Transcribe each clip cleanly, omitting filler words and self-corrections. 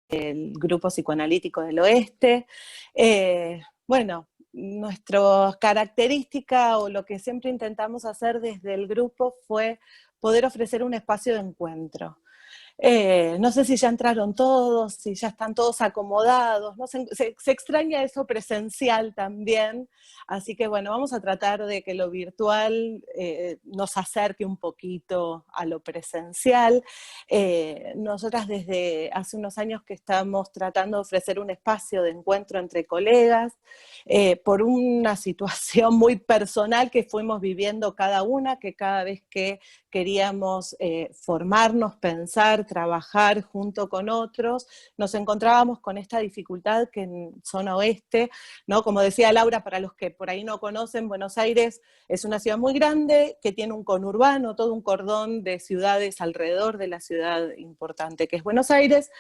el Grupo Psicoanalítico del Oeste. Bueno, nuestra característica o lo que siempre intentamos hacer desde el grupo fue poder ofrecer un espacio de encuentro. No sé si ya entraron todos, si ya están todos acomodados, ¿no? Se extraña eso presencial también, así que bueno, vamos a tratar de que lo virtual nos acerque un poquito a lo presencial. Nosotras desde hace unos años que estamos tratando de ofrecer un espacio de encuentro entre colegas, por una situación muy personal que fuimos viviendo cada una, que cada vez que queríamos formarnos, pensar, trabajar junto con otros, nos encontrábamos con esta dificultad que en zona oeste, ¿no? Como decía Laura, para los que por ahí no conocen, Buenos Aires es una ciudad muy grande que tiene un conurbano, todo un cordón de ciudades alrededor de la ciudad importante que es Buenos Aires,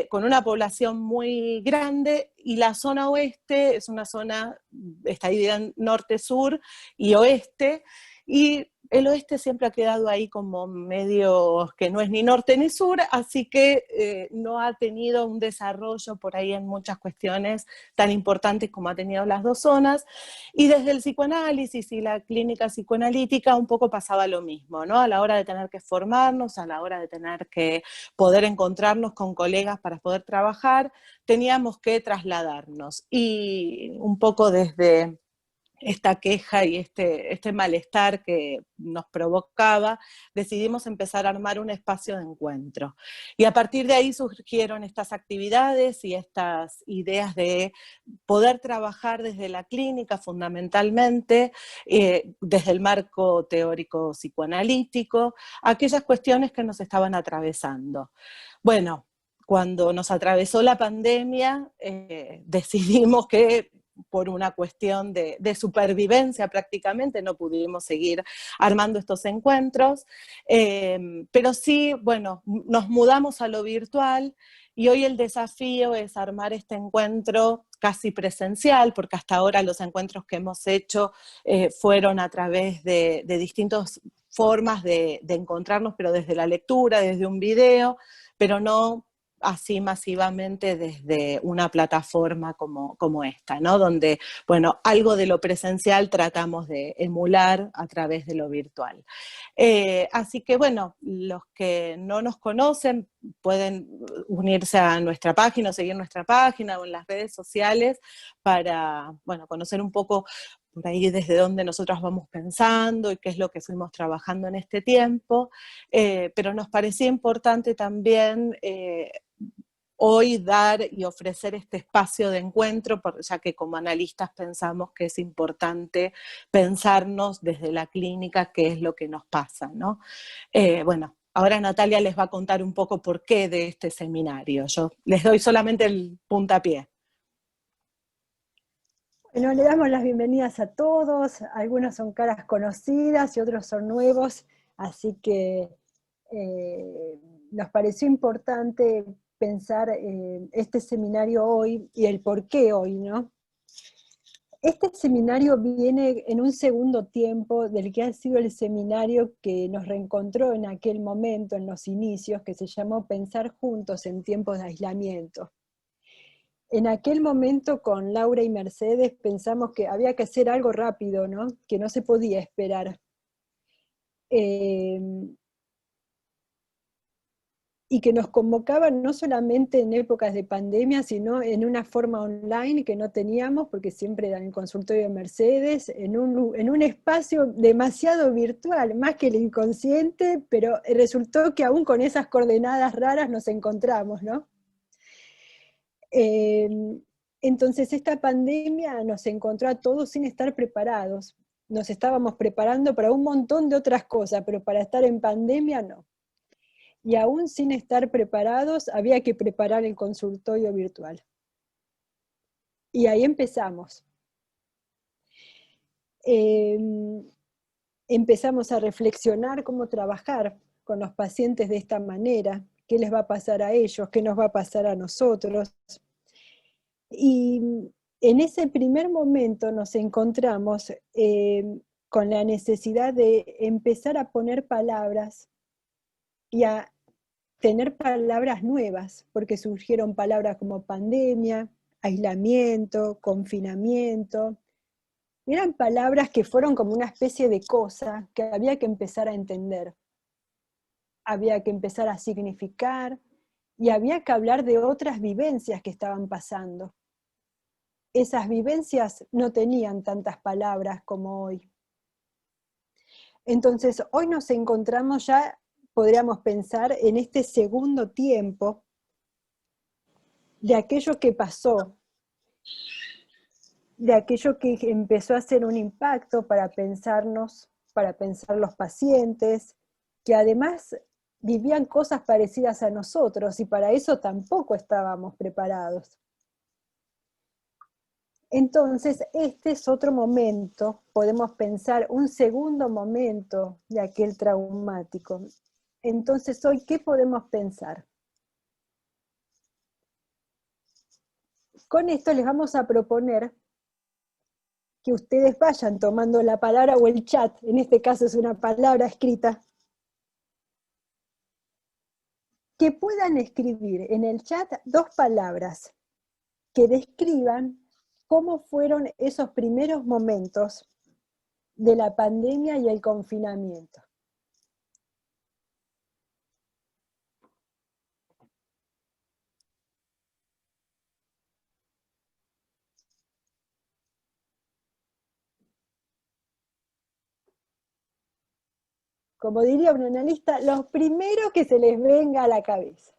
con una población muy grande, y la zona oeste es una zona, está dividida en norte, sur y oeste, y el oeste siempre ha quedado ahí como medio que no es ni norte ni sur, así que no ha tenido un desarrollo por ahí en muchas cuestiones tan importantes como ha tenido las dos zonas, y desde el psicoanálisis y la clínica psicoanalítica un poco pasaba lo mismo, ¿no? A la hora de tener que formarnos, a la hora de tener que poder encontrarnos con colegas para poder trabajar, teníamos que trasladarnos, y un poco desde esta queja y este malestar que nos provocaba, decidimos empezar a armar un espacio de encuentro. Y a partir de ahí surgieron estas actividades y estas ideas de poder trabajar desde la clínica fundamentalmente, desde el marco teórico psicoanalítico, aquellas cuestiones que nos estaban atravesando. Bueno, cuando nos atravesó la pandemia, decidimos que por una cuestión de supervivencia prácticamente, no pudimos seguir armando estos encuentros, pero sí, bueno, nos mudamos a lo virtual, y hoy el desafío es armar este encuentro casi presencial, porque hasta ahora los encuentros que hemos hecho fueron a través de distintas formas de encontrarnos, pero desde la lectura, desde un video, pero no así masivamente desde una plataforma como esta, ¿no? Donde, bueno, algo de lo presencial tratamos de emular a través de lo virtual. Así que, bueno, los que no nos conocen pueden unirse a nuestra página o seguir nuestra página o en las redes sociales para, bueno, conocer un poco por ahí desde dónde nosotros vamos pensando y qué es lo que fuimos trabajando en este tiempo, pero nos parecía importante también hoy dar y ofrecer este espacio de encuentro, ya que como analistas pensamos que es importante pensarnos desde la clínica qué es lo que nos pasa, ¿no? Bueno, ahora Natalia les va a contar un poco por qué de este seminario. Yo les doy solamente el puntapié. Bueno, le damos las bienvenidas a todos, algunos son caras conocidas y otros son nuevos, así que nos pareció importante pensar este seminario hoy y el por qué hoy, ¿no? Este seminario viene en un segundo tiempo del que ha sido el seminario que nos reencontró en aquel momento, en los inicios, que se llamó Pensar Juntos en Tiempos de Aislamiento. En aquel momento con Laura y Mercedes pensamos que había que hacer algo rápido, ¿no? Que no se podía esperar. Y que nos convocaban no solamente en épocas de pandemia, sino en una forma online que no teníamos, porque siempre era en el consultorio de Mercedes, en un espacio demasiado virtual, más que el inconsciente, pero resultó que aún con esas coordenadas raras nos encontramos, ¿no? Entonces esta pandemia nos encontró a todos sin estar preparados. Nos estábamos preparando para un montón de otras cosas, pero para estar en pandemia no. Y aún sin estar preparados había que preparar el consultorio virtual. Y ahí empezamos. Empezamos a reflexionar cómo trabajar con los pacientes de esta manera, qué les va a pasar a ellos, qué nos va a pasar a nosotros. Y en ese primer momento nos encontramos con la necesidad de empezar a poner palabras y a tener palabras nuevas, porque surgieron palabras como pandemia, aislamiento, confinamiento. Eran palabras que fueron como una especie de cosa que había que empezar a entender, había que empezar a significar y había que hablar de otras vivencias que estaban pasando. Esas vivencias no tenían tantas palabras como hoy. Entonces, hoy nos encontramos ya, podríamos pensar, en este segundo tiempo de aquello que pasó, de aquello que empezó a hacer un impacto para pensarnos, para pensar los pacientes, que además vivían cosas parecidas a nosotros y para eso tampoco estábamos preparados. Entonces, este es otro momento, podemos pensar un segundo momento de aquel traumático. Entonces, hoy, ¿qué podemos pensar? Con esto les vamos a proponer que ustedes vayan tomando la palabra o el chat, en este caso es una palabra escrita, que puedan escribir en el chat 2 palabras que describan cómo fueron esos primeros momentos de la pandemia y el confinamiento. Como diría un analista, los primeros que se les venga a la cabeza.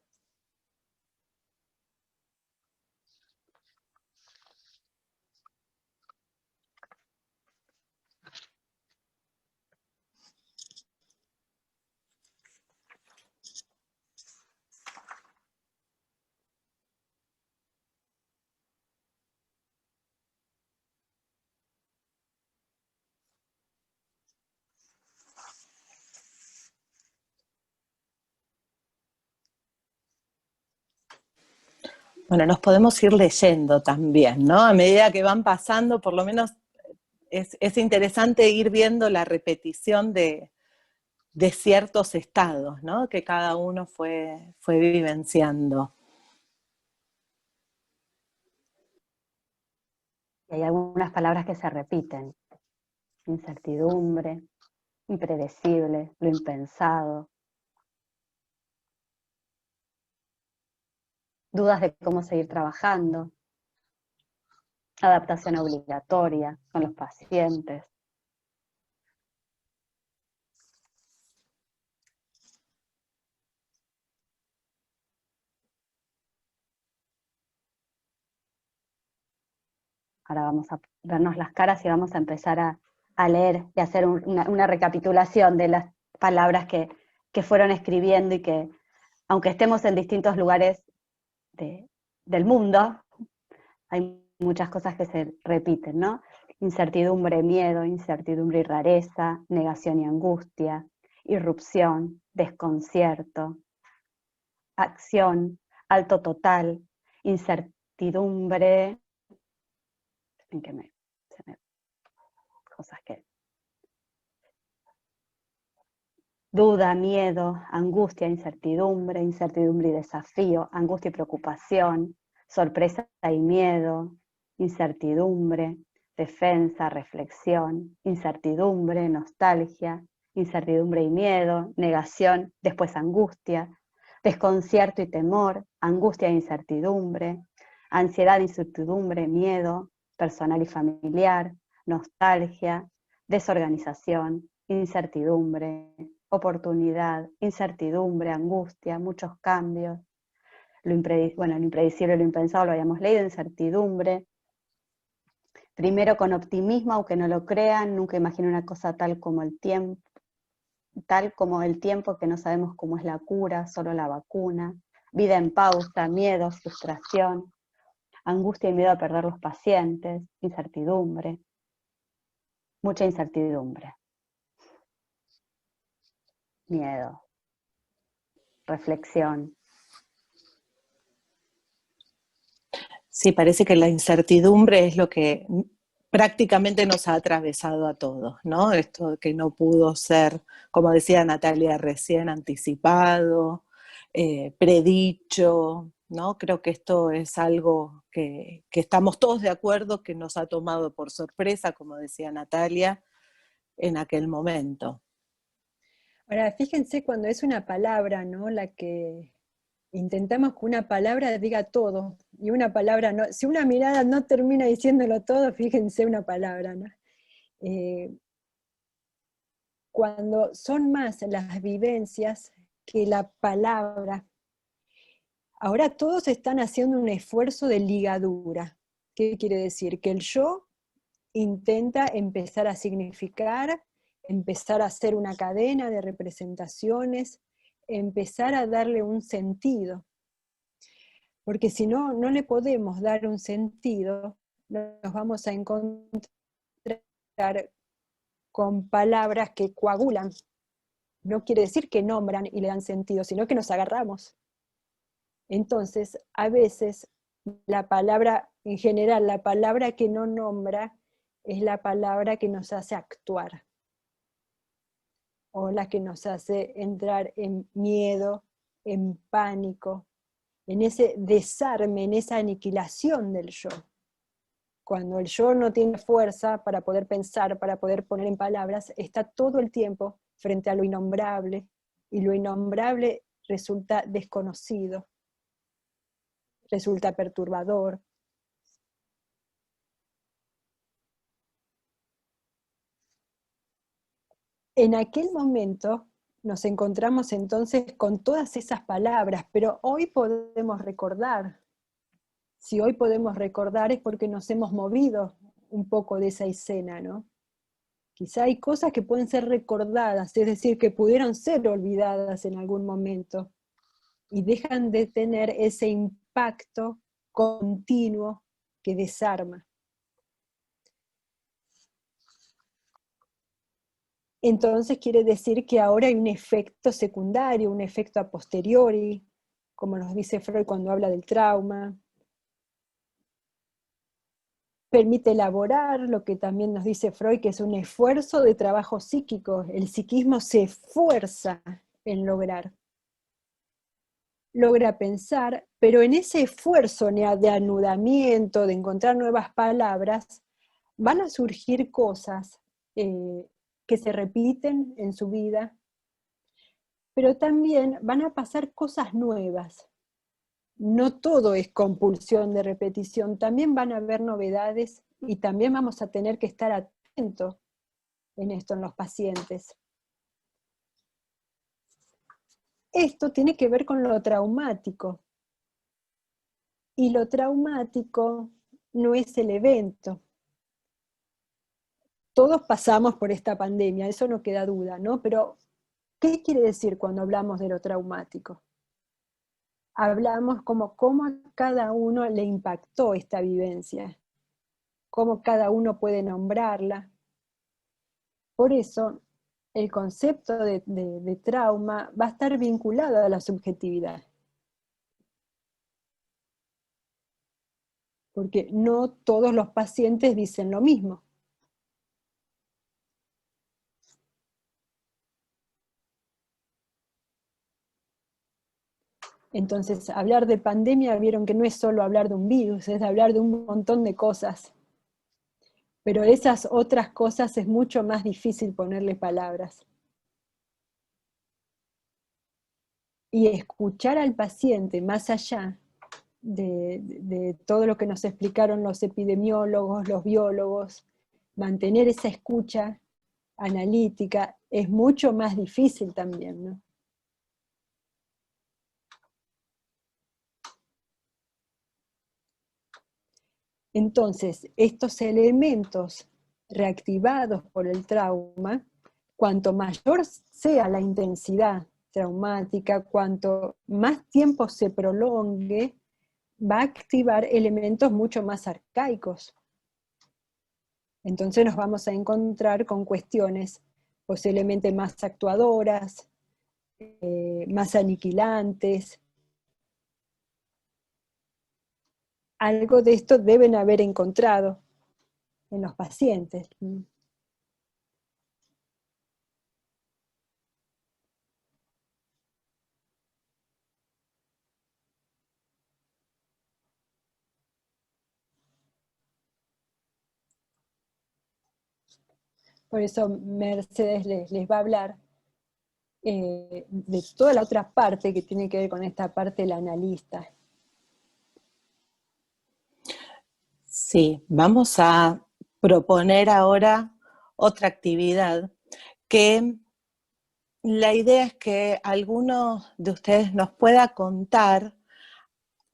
Bueno, nos podemos ir leyendo también, ¿no? A medida que van pasando, por lo menos es interesante ir viendo la repetición de ciertos estados, ¿no? Que cada uno fue vivenciando. Y hay algunas palabras que se repiten. Incertidumbre, impredecible, lo impensado. Dudas de cómo seguir trabajando. Adaptación obligatoria con los pacientes. Ahora vamos a vernos las caras y vamos a empezar a leer y hacer una recapitulación de las palabras que fueron escribiendo y que, aunque estemos en distintos lugares del mundo, hay muchas cosas que se repiten, ¿no? Incertidumbre, miedo, incertidumbre y rareza, negación y angustia, irrupción, desconcierto, acción, alto total, incertidumbre, cosas que... Duda, miedo, angustia, incertidumbre, incertidumbre y desafío, angustia y preocupación, sorpresa y miedo, incertidumbre, defensa, reflexión, incertidumbre, nostalgia, incertidumbre y miedo, negación, después angustia, desconcierto y temor, angustia e incertidumbre, ansiedad, incertidumbre, miedo, personal y familiar, nostalgia, desorganización, incertidumbre, oportunidad, incertidumbre, angustia, muchos cambios, lo impredecible, lo impensado, lo habíamos leído, incertidumbre. Primero con optimismo, aunque no lo crean, nunca imagino una cosa tal como el tiempo que no sabemos cómo es la cura, solo la vacuna. Vida en pausa, miedo, frustración, angustia y miedo a perder los pacientes, incertidumbre, mucha incertidumbre. Miedo, reflexión. Sí, parece que la incertidumbre es lo que prácticamente nos ha atravesado a todos, ¿no? Esto que no pudo ser, como decía Natalia recién, anticipado, predicho, ¿no? Creo que esto es algo que estamos todos de acuerdo, que nos ha tomado por sorpresa, como decía Natalia, en aquel momento. Ahora, fíjense cuando es una palabra, ¿no? La que intentamos que una palabra diga todo, y una palabra no, si una mirada no termina diciéndolo todo, fíjense una palabra, ¿no? Cuando son más las vivencias que la palabra, ahora todos están haciendo un esfuerzo de ligadura. ¿Qué quiere decir? Que el yo intenta empezar a significar, empezar a hacer una cadena de representaciones, empezar a darle un sentido. Porque si no, no le podemos dar un sentido, nos vamos a encontrar con palabras que coagulan. No quiere decir que nombran y le dan sentido, sino que nos agarramos. Entonces, a veces, la palabra, en general, la palabra que no nombra es la palabra que nos hace actuar, o la que nos hace entrar en miedo, en pánico, en ese desarme, en esa aniquilación del yo. Cuando el yo no tiene fuerza para poder pensar, para poder poner en palabras, está todo el tiempo frente a lo innombrable, y lo innombrable resulta desconocido, resulta perturbador. En aquel momento nos encontramos entonces con todas esas palabras, pero hoy podemos recordar. Si hoy podemos recordar es porque nos hemos movido un poco de esa escena, ¿no? Quizá hay cosas que pueden ser recordadas, es decir, que pudieron ser olvidadas en algún momento, y dejan de tener ese impacto continuo que desarma. Entonces quiere decir que ahora hay un efecto secundario, un efecto a posteriori, como nos dice Freud cuando habla del trauma. Permite elaborar lo que también nos dice Freud, que es un esfuerzo de trabajo psíquico. El psiquismo se esfuerza en lograr. Logra pensar, pero en ese esfuerzo de anudamiento, de encontrar nuevas palabras, van a surgir cosas que se repiten en su vida, pero también van a pasar cosas nuevas. No todo es compulsión de repetición, también van a haber novedades y también vamos a tener que estar atentos en esto en los pacientes. Esto tiene que ver con lo traumático, y lo traumático no es el evento. Todos pasamos por esta pandemia, eso no queda duda, ¿no? Pero, ¿qué quiere decir cuando hablamos de lo traumático? Hablamos como cómo a cada uno le impactó esta vivencia, cómo cada uno puede nombrarla. Por eso, el concepto de trauma va a estar vinculado a la subjetividad. Porque no todos los pacientes dicen lo mismo. Entonces, hablar de pandemia, vieron que no es solo hablar de un virus, es hablar de un montón de cosas. Pero esas otras cosas es mucho más difícil ponerle palabras. Y escuchar al paciente más allá de todo lo que nos explicaron los epidemiólogos, los biólogos, mantener esa escucha analítica es mucho más difícil también, ¿no? Entonces, estos elementos reactivados por el trauma, cuanto mayor sea la intensidad traumática, cuanto más tiempo se prolongue, va a activar elementos mucho más arcaicos. Entonces nos vamos a encontrar con cuestiones posiblemente más actuadoras, más aniquilantes. Algo de esto deben haber encontrado en los pacientes. por eso Mercedes les va a hablar de toda la otra parte que tiene que ver con esta parte del analista. Sí, vamos a proponer ahora otra actividad que la idea es que alguno de ustedes nos pueda contar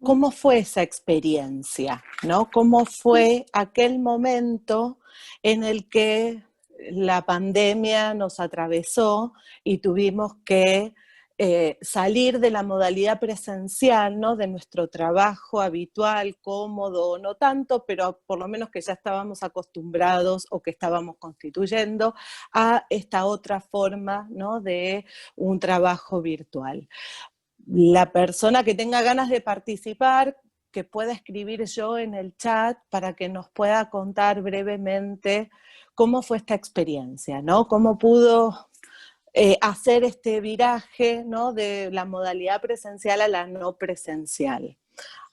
cómo fue esa experiencia, ¿no? Cómo fue aquel momento en el que la pandemia nos atravesó y tuvimos que salir de la modalidad presencial, ¿no? De nuestro trabajo habitual, cómodo, no tanto, pero por lo menos que ya estábamos acostumbrados o que estábamos constituyendo a esta otra forma, ¿no? De un trabajo virtual. La persona que tenga ganas de participar, que pueda escribir yo en el chat para que nos pueda contar brevemente cómo fue esta experiencia, ¿no? Cómo pudo hacer este viraje, ¿no? De la modalidad presencial a la no presencial.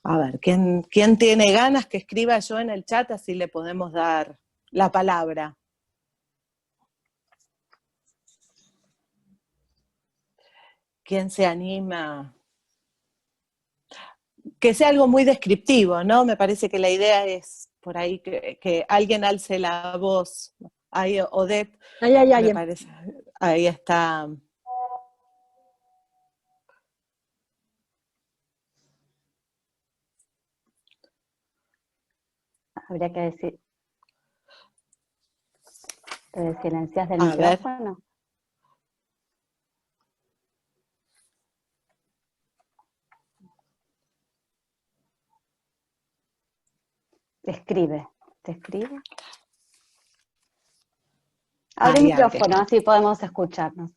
A ver, ¿quién tiene ganas que escriba yo en el chat? Así le podemos dar la palabra. ¿Quién se anima? Que sea algo muy descriptivo, ¿no? Me parece que la idea es por ahí que alguien alce la voz. Ahí, Odette, Ahí hay me alguien. parece. Ahí está. Habría que decir, silencias del A ver. micrófono. Te escribe. Abre el micrófono, así podemos escucharnos.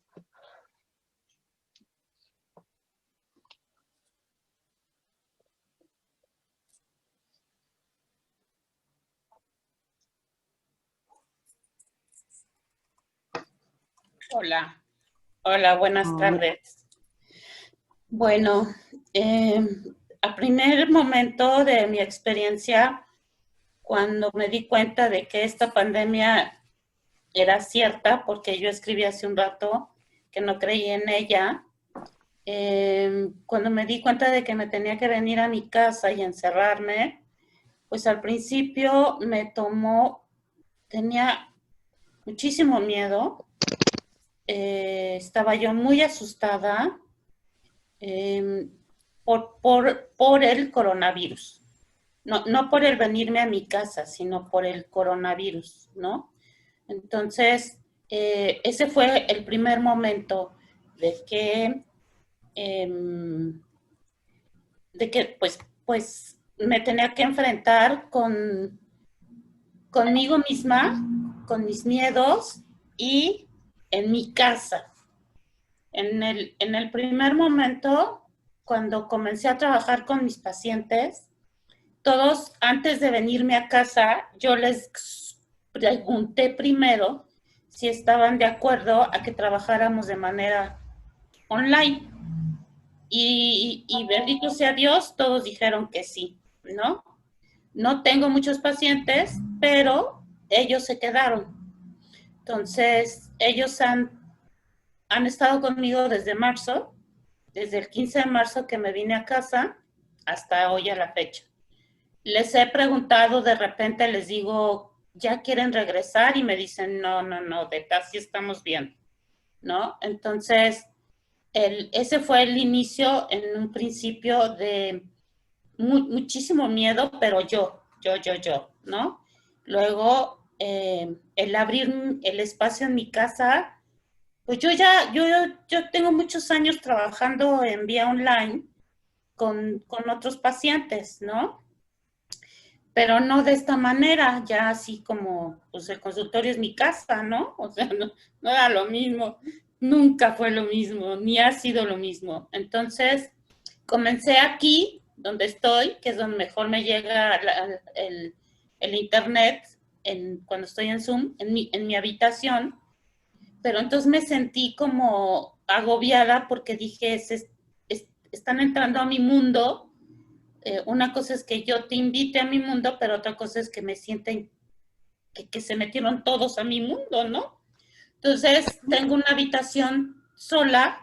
Hola, buenas tardes. Bueno, a primer momento de mi experiencia, cuando me di cuenta de que esta pandemia era cierta, porque yo escribí hace un rato que no creí en ella, cuando me di cuenta de que me tenía que venir a mi casa y encerrarme, pues al principio tenía muchísimo miedo, estaba yo muy asustada por el coronavirus. No por el venirme a mi casa, sino por el coronavirus, ¿no? Entonces, ese fue el primer momento de que pues me tenía que enfrentar conmigo misma, con mis miedos y en mi casa. En el primer momento, cuando comencé a trabajar con mis pacientes, todos antes de venirme a casa, yo les pregunté primero si estaban de acuerdo a que trabajáramos de manera online. Y bendito sea Dios, todos dijeron que sí, ¿no? No tengo muchos pacientes, pero ellos se quedaron. Entonces, ellos han estado conmigo desde marzo, desde el 15 de marzo que me vine a casa, hasta hoy a la fecha. Les he preguntado, de repente les digo, ¿ya quieren regresar? Y me dicen, no, de casi estamos bien, ¿no? Entonces, ese fue el inicio en un principio de muchísimo miedo, pero yo, ¿no? Luego, el abrir el espacio en mi casa, pues yo tengo muchos años trabajando en vía online con otros pacientes, ¿no? Pero no de esta manera, ya así como, pues el consultorio es mi casa, ¿no? O sea, no era lo mismo, nunca fue lo mismo, ni ha sido lo mismo. Entonces, comencé aquí, donde estoy, que es donde mejor me llega el internet, cuando estoy en Zoom, en mi habitación, pero entonces me sentí como agobiada porque dije, están entrando a mi mundo. Una cosa es que yo te invite a mi mundo, pero otra cosa es que me sienta que se metieron todos a mi mundo, ¿no? Entonces, tengo una habitación sola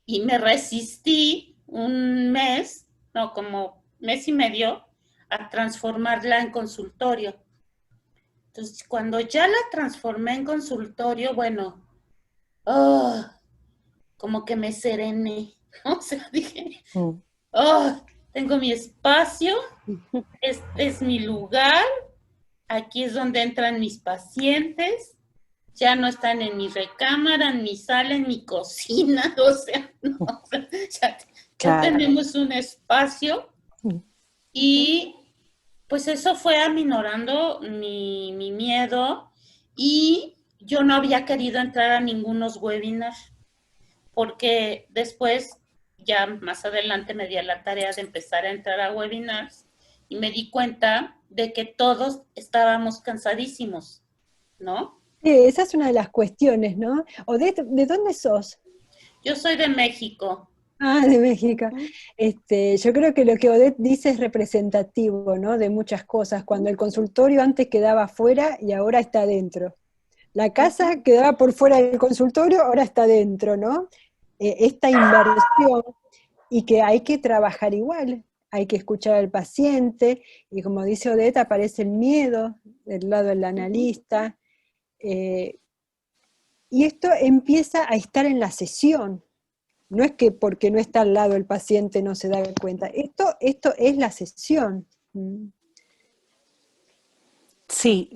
y me resistí un mes, no, como mes y medio, a transformarla en consultorio. Entonces, cuando ya la transformé en consultorio, bueno, oh, como que me serené, ¿no? O sea, dije, oh, tengo mi espacio, este es mi lugar, aquí es donde entran mis pacientes, ya no están en mi recámara, en mi sala, en mi cocina, o sea, no, o sea, ya tenemos un espacio y pues eso fue aminorando mi miedo y yo no había querido entrar a ningunos webinars porque después, ya más adelante me di a la tarea de empezar a entrar a webinars y me di cuenta de que todos estábamos cansadísimos, ¿no? Sí, esa es una de las cuestiones, ¿no? Odette, ¿de dónde sos? Yo soy de México. Ah, de México. Yo creo que lo que Odette dice es representativo, ¿no? De muchas cosas. Cuando el consultorio antes quedaba afuera y ahora está dentro. La casa quedaba por fuera del consultorio, ahora está dentro, ¿no? Esta inversión y que hay que trabajar igual, hay que escuchar al paciente y como dice Odette, aparece el miedo del lado del analista y esto empieza a estar en la sesión. No es que porque no está al lado el paciente no se da cuenta. Esto es la sesión. Sí,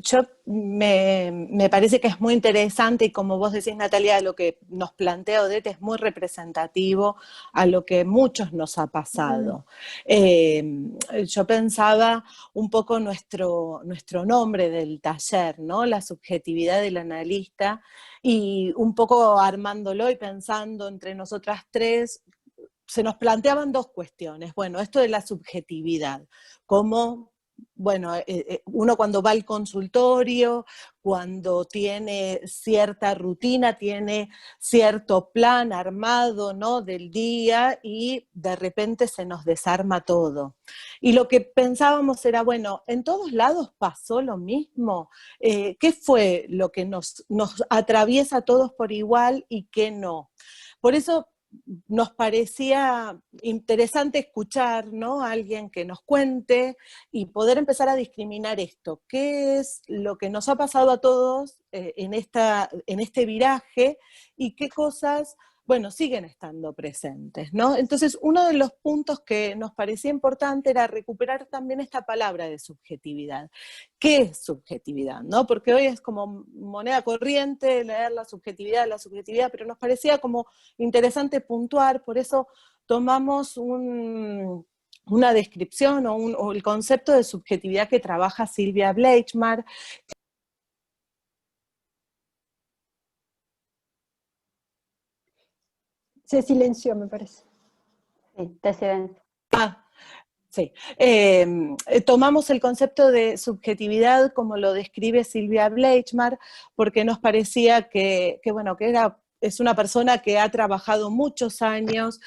me parece que es muy interesante y como vos decís, Natalia, lo que nos plantea Odette es muy representativo a lo que muchos nos ha pasado. Yo pensaba un poco nuestro nombre del taller, ¿no? La subjetividad del analista, y un poco armándolo y pensando entre nosotras tres, se nos planteaban dos cuestiones. Bueno, esto de la subjetividad, cómo, bueno, uno cuando va al consultorio, cuando tiene cierta rutina, tiene cierto plan armado, ¿no?, del día, y de repente se nos desarma todo. Y lo que pensábamos era, bueno, ¿en todos lados pasó lo mismo? ¿Qué fue lo que nos atraviesa a todos por igual y qué no? Por eso nos parecía interesante escuchar, ¿no?, a alguien que nos cuente y poder empezar a discriminar esto. ¿Qué es lo que nos ha pasado a todos en este viraje y qué cosas, bueno, siguen estando presentes, ¿no? Entonces, uno de los puntos que nos parecía importante era recuperar también esta palabra de subjetividad. ¿Qué es subjetividad, no? Porque hoy es como moneda corriente leer la subjetividad, pero nos parecía como interesante puntuar, por eso tomamos una descripción o el concepto de subjetividad que trabaja Silvia Bleichmar. Se silenció, me parece. Sí, te silencio. Sí, tomamos el concepto de subjetividad como lo describe Silvia Bleichmar, porque nos parecía que es una persona que ha trabajado muchos años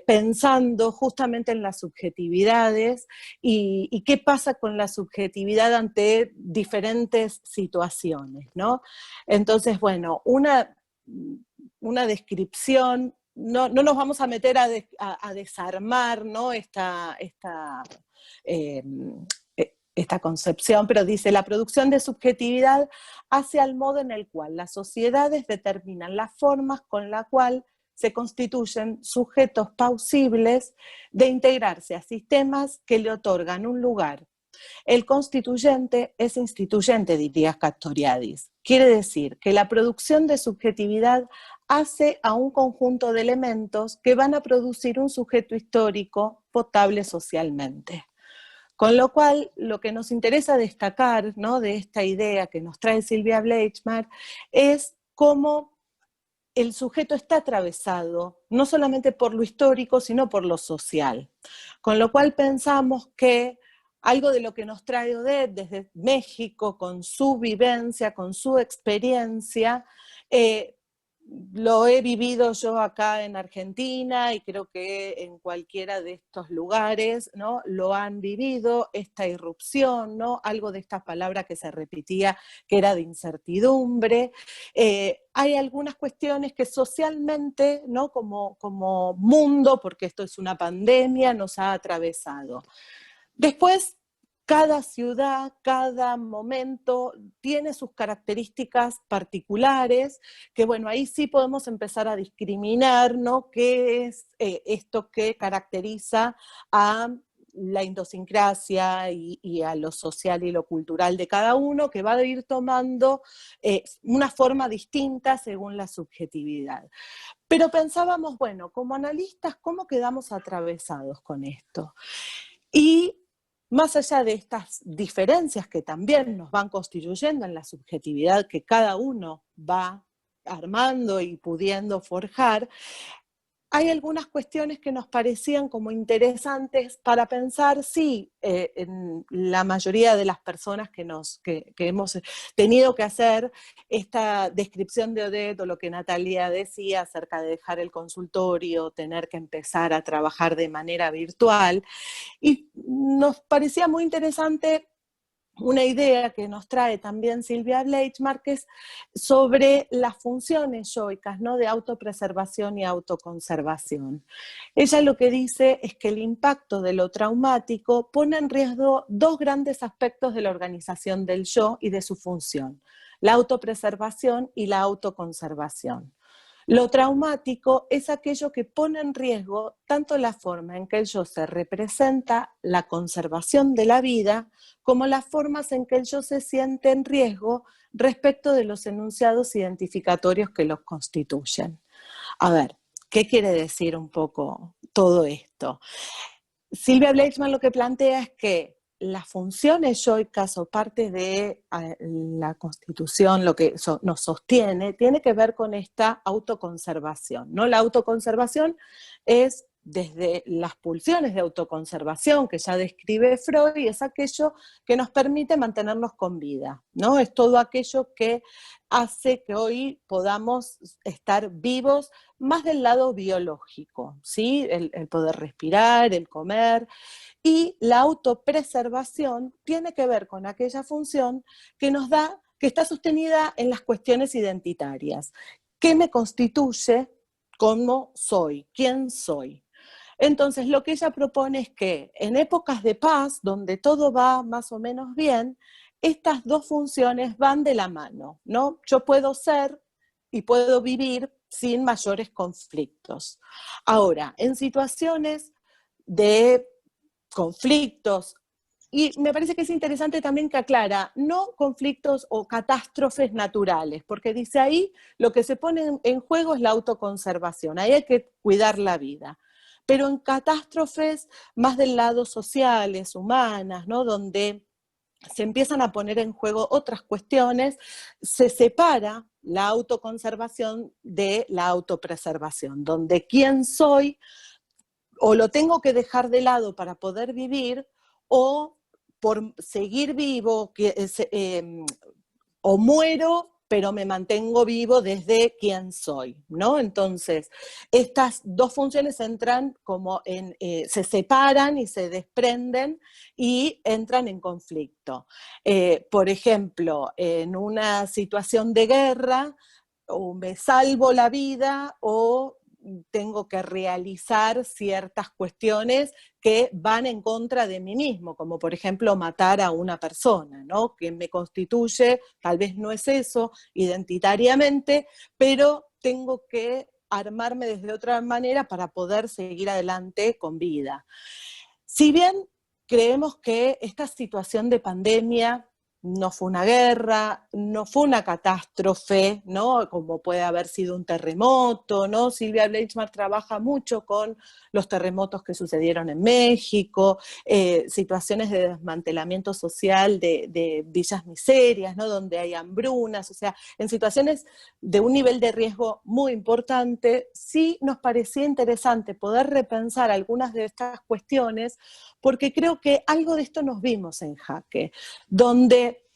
pensando justamente en las subjetividades y qué pasa con la subjetividad ante diferentes situaciones, ¿no? Entonces, bueno, una descripción. No nos vamos a meter a desarmar, ¿no?, esta concepción, pero dice: la producción de subjetividad hace al modo en el cual las sociedades determinan las formas con la cual se constituyen sujetos plausibles de integrarse a sistemas que le otorgan un lugar. El constituyente es instituyente, diría Castoriadis. Quiere decir que la producción de subjetividad hace a un conjunto de elementos que van a producir un sujeto histórico potable socialmente. Con lo cual, lo que nos interesa destacar, ¿no?, de esta idea que nos trae Silvia Bleichmar es cómo el sujeto está atravesado no solamente por lo histórico, sino por lo social. Con lo cual pensamos que algo de lo que nos trae Odette desde México, con su vivencia, con su experiencia, lo he vivido yo acá en Argentina y creo que en cualquiera de estos lugares, ¿no? Lo han vivido, esta irrupción, ¿no? Algo de esta palabra que se repetía, que era de incertidumbre. Hay algunas cuestiones que socialmente, ¿no? Como mundo, porque esto es una pandemia, nos ha atravesado. Después, cada ciudad, cada momento tiene sus características particulares, que bueno, ahí sí podemos empezar a discriminar, ¿no? ¿Qué es esto que caracteriza a la idiosincrasia y a lo social y lo cultural de cada uno, que va a ir tomando una forma distinta según la subjetividad? Pero pensábamos, bueno, como analistas, ¿cómo quedamos atravesados con esto? Y más allá de estas diferencias que también nos van constituyendo en la subjetividad que cada uno va armando y pudiendo forjar, hay algunas cuestiones que nos parecían como interesantes para pensar, sí, en la mayoría de las personas que hemos tenido que hacer esta descripción de Odette, o lo que Natalia decía acerca de dejar el consultorio, tener que empezar a trabajar de manera virtual, y nos parecía muy interesante una idea que nos trae también Silvia Bleichmark, que es sobre las funciones yoicas, ¿no? De autopreservación y autoconservación. Ella lo que dice es que el impacto de lo traumático pone en riesgo dos grandes aspectos de la organización del yo y de su función: la autopreservación y la autoconservación. Lo traumático es aquello que pone en riesgo tanto la forma en que el yo se representa, la conservación de la vida, como las formas en que el yo se siente en riesgo respecto de los enunciados identificatorios que los constituyen. A ver, ¿qué quiere decir un poco todo esto? Silvia Bleichmark lo que plantea es que las funciones yoicas o parte de la Constitución, lo que nos sostiene, tiene que ver con esta autoconservación, ¿no? La autoconservación es desde las pulsiones de autoconservación que ya describe Freud, y es aquello que nos permite mantenernos con vida, ¿no? Es todo aquello que hace que hoy podamos estar vivos más del lado biológico, ¿sí? El poder respirar, el comer. Y la autopreservación tiene que ver con aquella función que nos da, que está sostenida en las cuestiones identitarias. ¿Qué me constituye? ¿Cómo soy? ¿Quién soy? Entonces, lo que ella propone es que en épocas de paz, donde todo va más o menos bien, estas dos funciones van de la mano, ¿no? Yo puedo ser y puedo vivir sin mayores conflictos. Ahora, en situaciones de conflictos, y me parece que es interesante también que aclara, no conflictos o catástrofes naturales, porque dice ahí lo que se pone en juego es la autoconservación, ahí hay que cuidar la vida. Pero en catástrofes más del lado sociales, humanas, ¿no? Donde se empiezan a poner en juego otras cuestiones, se separa la autoconservación de la autopreservación, donde quién soy o lo tengo que dejar de lado para poder vivir, o por seguir vivo, o muero, pero me mantengo vivo desde quién soy, ¿no? Entonces, estas dos funciones entran como se separan y se desprenden y entran en conflicto. Por ejemplo, en una situación de guerra, o me salvo la vida o tengo que realizar ciertas cuestiones que van en contra de mí mismo, como por ejemplo matar a una persona, ¿no? Que me constituye, tal vez no es eso identitariamente, pero tengo que armarme desde otra manera para poder seguir adelante con vida. Si bien creemos que esta situación de pandemia no fue una guerra, no fue una catástrofe, ¿no? Como puede haber sido un terremoto, ¿no? Silvia Bleichmark trabaja mucho con los terremotos que sucedieron en México, situaciones de desmantelamiento social de villas miserias, ¿no? Donde hay hambrunas, o sea, en situaciones de un nivel de riesgo muy importante. Sí nos parecía interesante poder repensar algunas de estas cuestiones, porque creo que algo de esto nos vimos en Jaque, donde,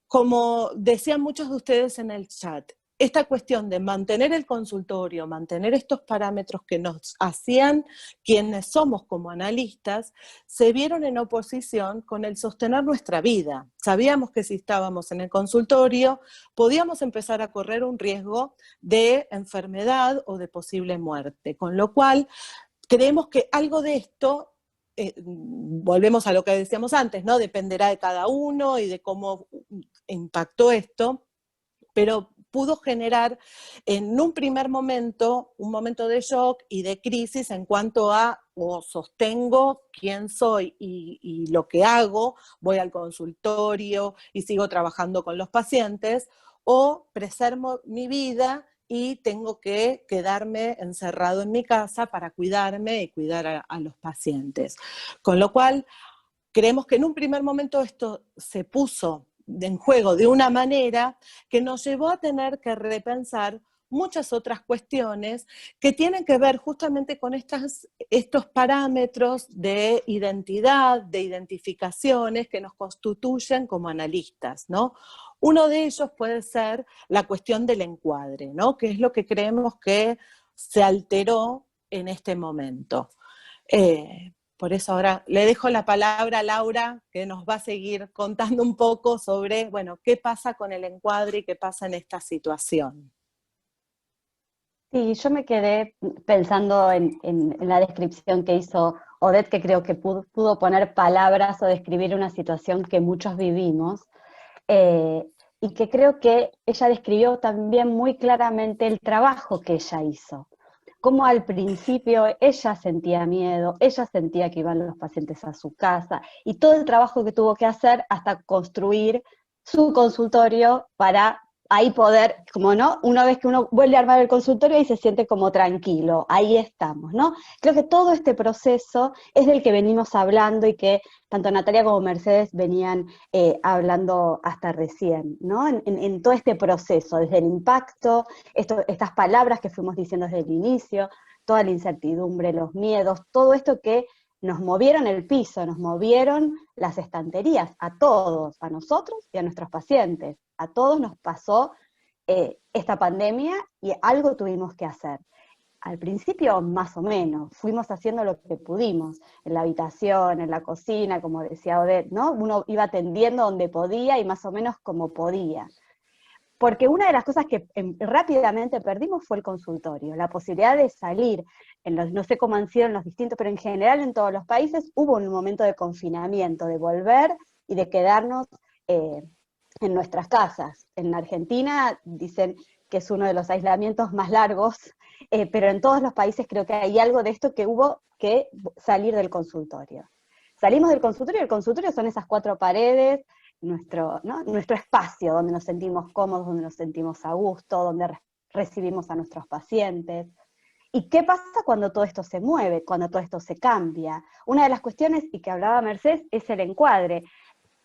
como decían muchos de ustedes en el chat, esta cuestión de mantener el consultorio, mantener estos parámetros que nos hacían quienes somos como analistas, se vieron en oposición con el sostener nuestra vida. Sabíamos que si estábamos en el consultorio, podíamos empezar a correr un riesgo de enfermedad o de posible muerte, con lo cual creemos que algo de esto, volvemos a lo que decíamos antes, ¿no? Dependerá de cada uno y de cómo impactó esto, pero pudo generar en un primer momento, un momento de shock y de crisis en cuanto a o sostengo quién soy y lo que hago, voy al consultorio y sigo trabajando con los pacientes, o preservo mi vida y tengo que quedarme encerrado en mi casa para cuidarme y cuidar a los pacientes. Con lo cual, creemos que en un primer momento esto se puso en juego de una manera que nos llevó a tener que repensar muchas otras cuestiones que tienen que ver justamente con estos parámetros de identidad, de identificaciones que nos constituyen como analistas, ¿no? Uno de ellos puede ser la cuestión del encuadre, ¿no? Que es lo que creemos que se alteró en este momento. Por eso ahora le dejo la palabra a Laura, que nos va a seguir contando un poco sobre, bueno, qué pasa con el encuadre y qué pasa en esta situación. Sí, yo me quedé pensando en la descripción que hizo Odette, que creo que pudo poner palabras o describir una situación que muchos vivimos, y que creo que ella describió también muy claramente el trabajo que ella hizo. Cómo al principio ella sentía miedo, ella sentía que iban los pacientes a su casa, y todo el trabajo que tuvo que hacer hasta construir su consultorio para ahí poder, como no, una vez que uno vuelve a armar el consultorio, ahí se siente como tranquilo, ahí estamos, ¿no? Creo que todo este proceso es del que venimos hablando y que tanto Natalia como Mercedes venían hablando hasta recién, ¿no? En todo este proceso, desde el impacto, estas palabras que fuimos diciendo desde el inicio, toda la incertidumbre, los miedos, todo esto que nos movieron el piso, nos movieron las estanterías, a todos, a nosotros y a nuestros pacientes. A todos nos pasó esta pandemia y algo tuvimos que hacer. Al principio, más o menos, fuimos haciendo lo que pudimos, en la habitación, en la cocina, como decía Odette, ¿no? Uno iba atendiendo donde podía y más o menos como podía. Porque una de las cosas que rápidamente perdimos fue el consultorio, la posibilidad de salir, no sé cómo han sido en los distintos, pero en general en todos los países hubo un momento de confinamiento, de volver y de quedarnos en nuestras casas. En Argentina dicen que es uno de los aislamientos más largos, pero en todos los países creo que hay algo de esto que hubo que salir del consultorio. Salimos del consultorio, y el consultorio son esas 4 paredes, nuestro espacio donde nos sentimos cómodos, donde nos sentimos a gusto, donde recibimos a nuestros pacientes. ¿Y qué pasa cuando todo esto se mueve, cuando todo esto se cambia? Una de las cuestiones, y que hablaba Mercedes, es el encuadre.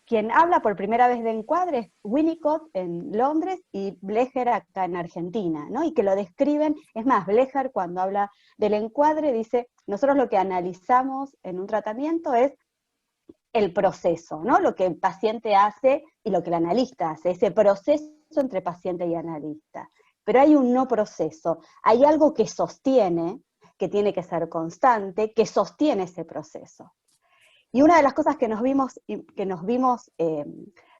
Quien habla por primera vez de encuadre es Winnicott en Londres y Blecher acá en Argentina, ¿no? Y que lo describen, es más, Blecher cuando habla del encuadre dice, nosotros lo que analizamos en un tratamiento es el proceso, ¿no? Lo que el paciente hace y lo que el analista hace, ese proceso entre paciente y analista. Pero hay un no proceso, hay algo que sostiene, que tiene que ser constante, que sostiene ese proceso. Y una de las cosas que nos vimos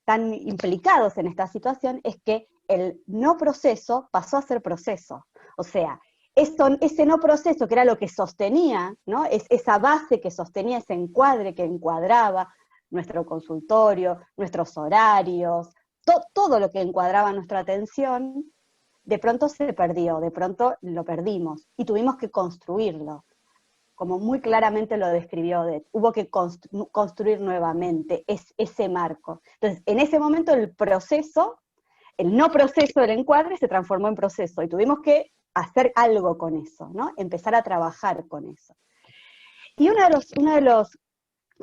tan implicados en esta situación es que el no proceso pasó a ser proceso. O sea, ese no proceso que era lo que sostenía, ¿no? Esa base que sostenía ese encuadre, que encuadraba nuestro consultorio, nuestros horarios, todo lo que encuadraba nuestra atención, de pronto se perdió, de pronto lo perdimos, y tuvimos que construirlo. Como muy claramente lo describió Odette, hubo que construir nuevamente ese marco. Entonces, en ese momento el proceso, el no proceso del encuadre se transformó en proceso, y tuvimos que hacer algo con eso, ¿no? Empezar a trabajar con eso. Y uno de los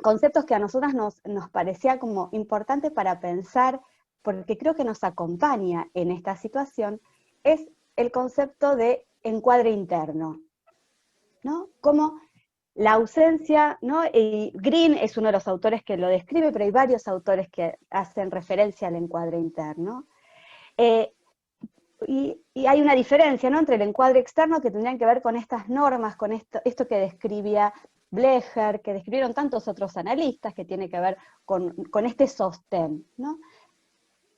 conceptos que a nosotras nos parecía como importante para pensar, porque creo que nos acompaña en esta situación, es el concepto de encuadre interno, ¿no? Como la ausencia, ¿no? Y Green es uno de los autores que lo describe, pero hay varios autores que hacen referencia al encuadre interno. y hay una diferencia, ¿no?, entre el encuadre externo, que tendrían que ver con estas normas, con esto que describía Blecher, que describieron tantos otros analistas, que tiene que ver con este sostén, ¿no?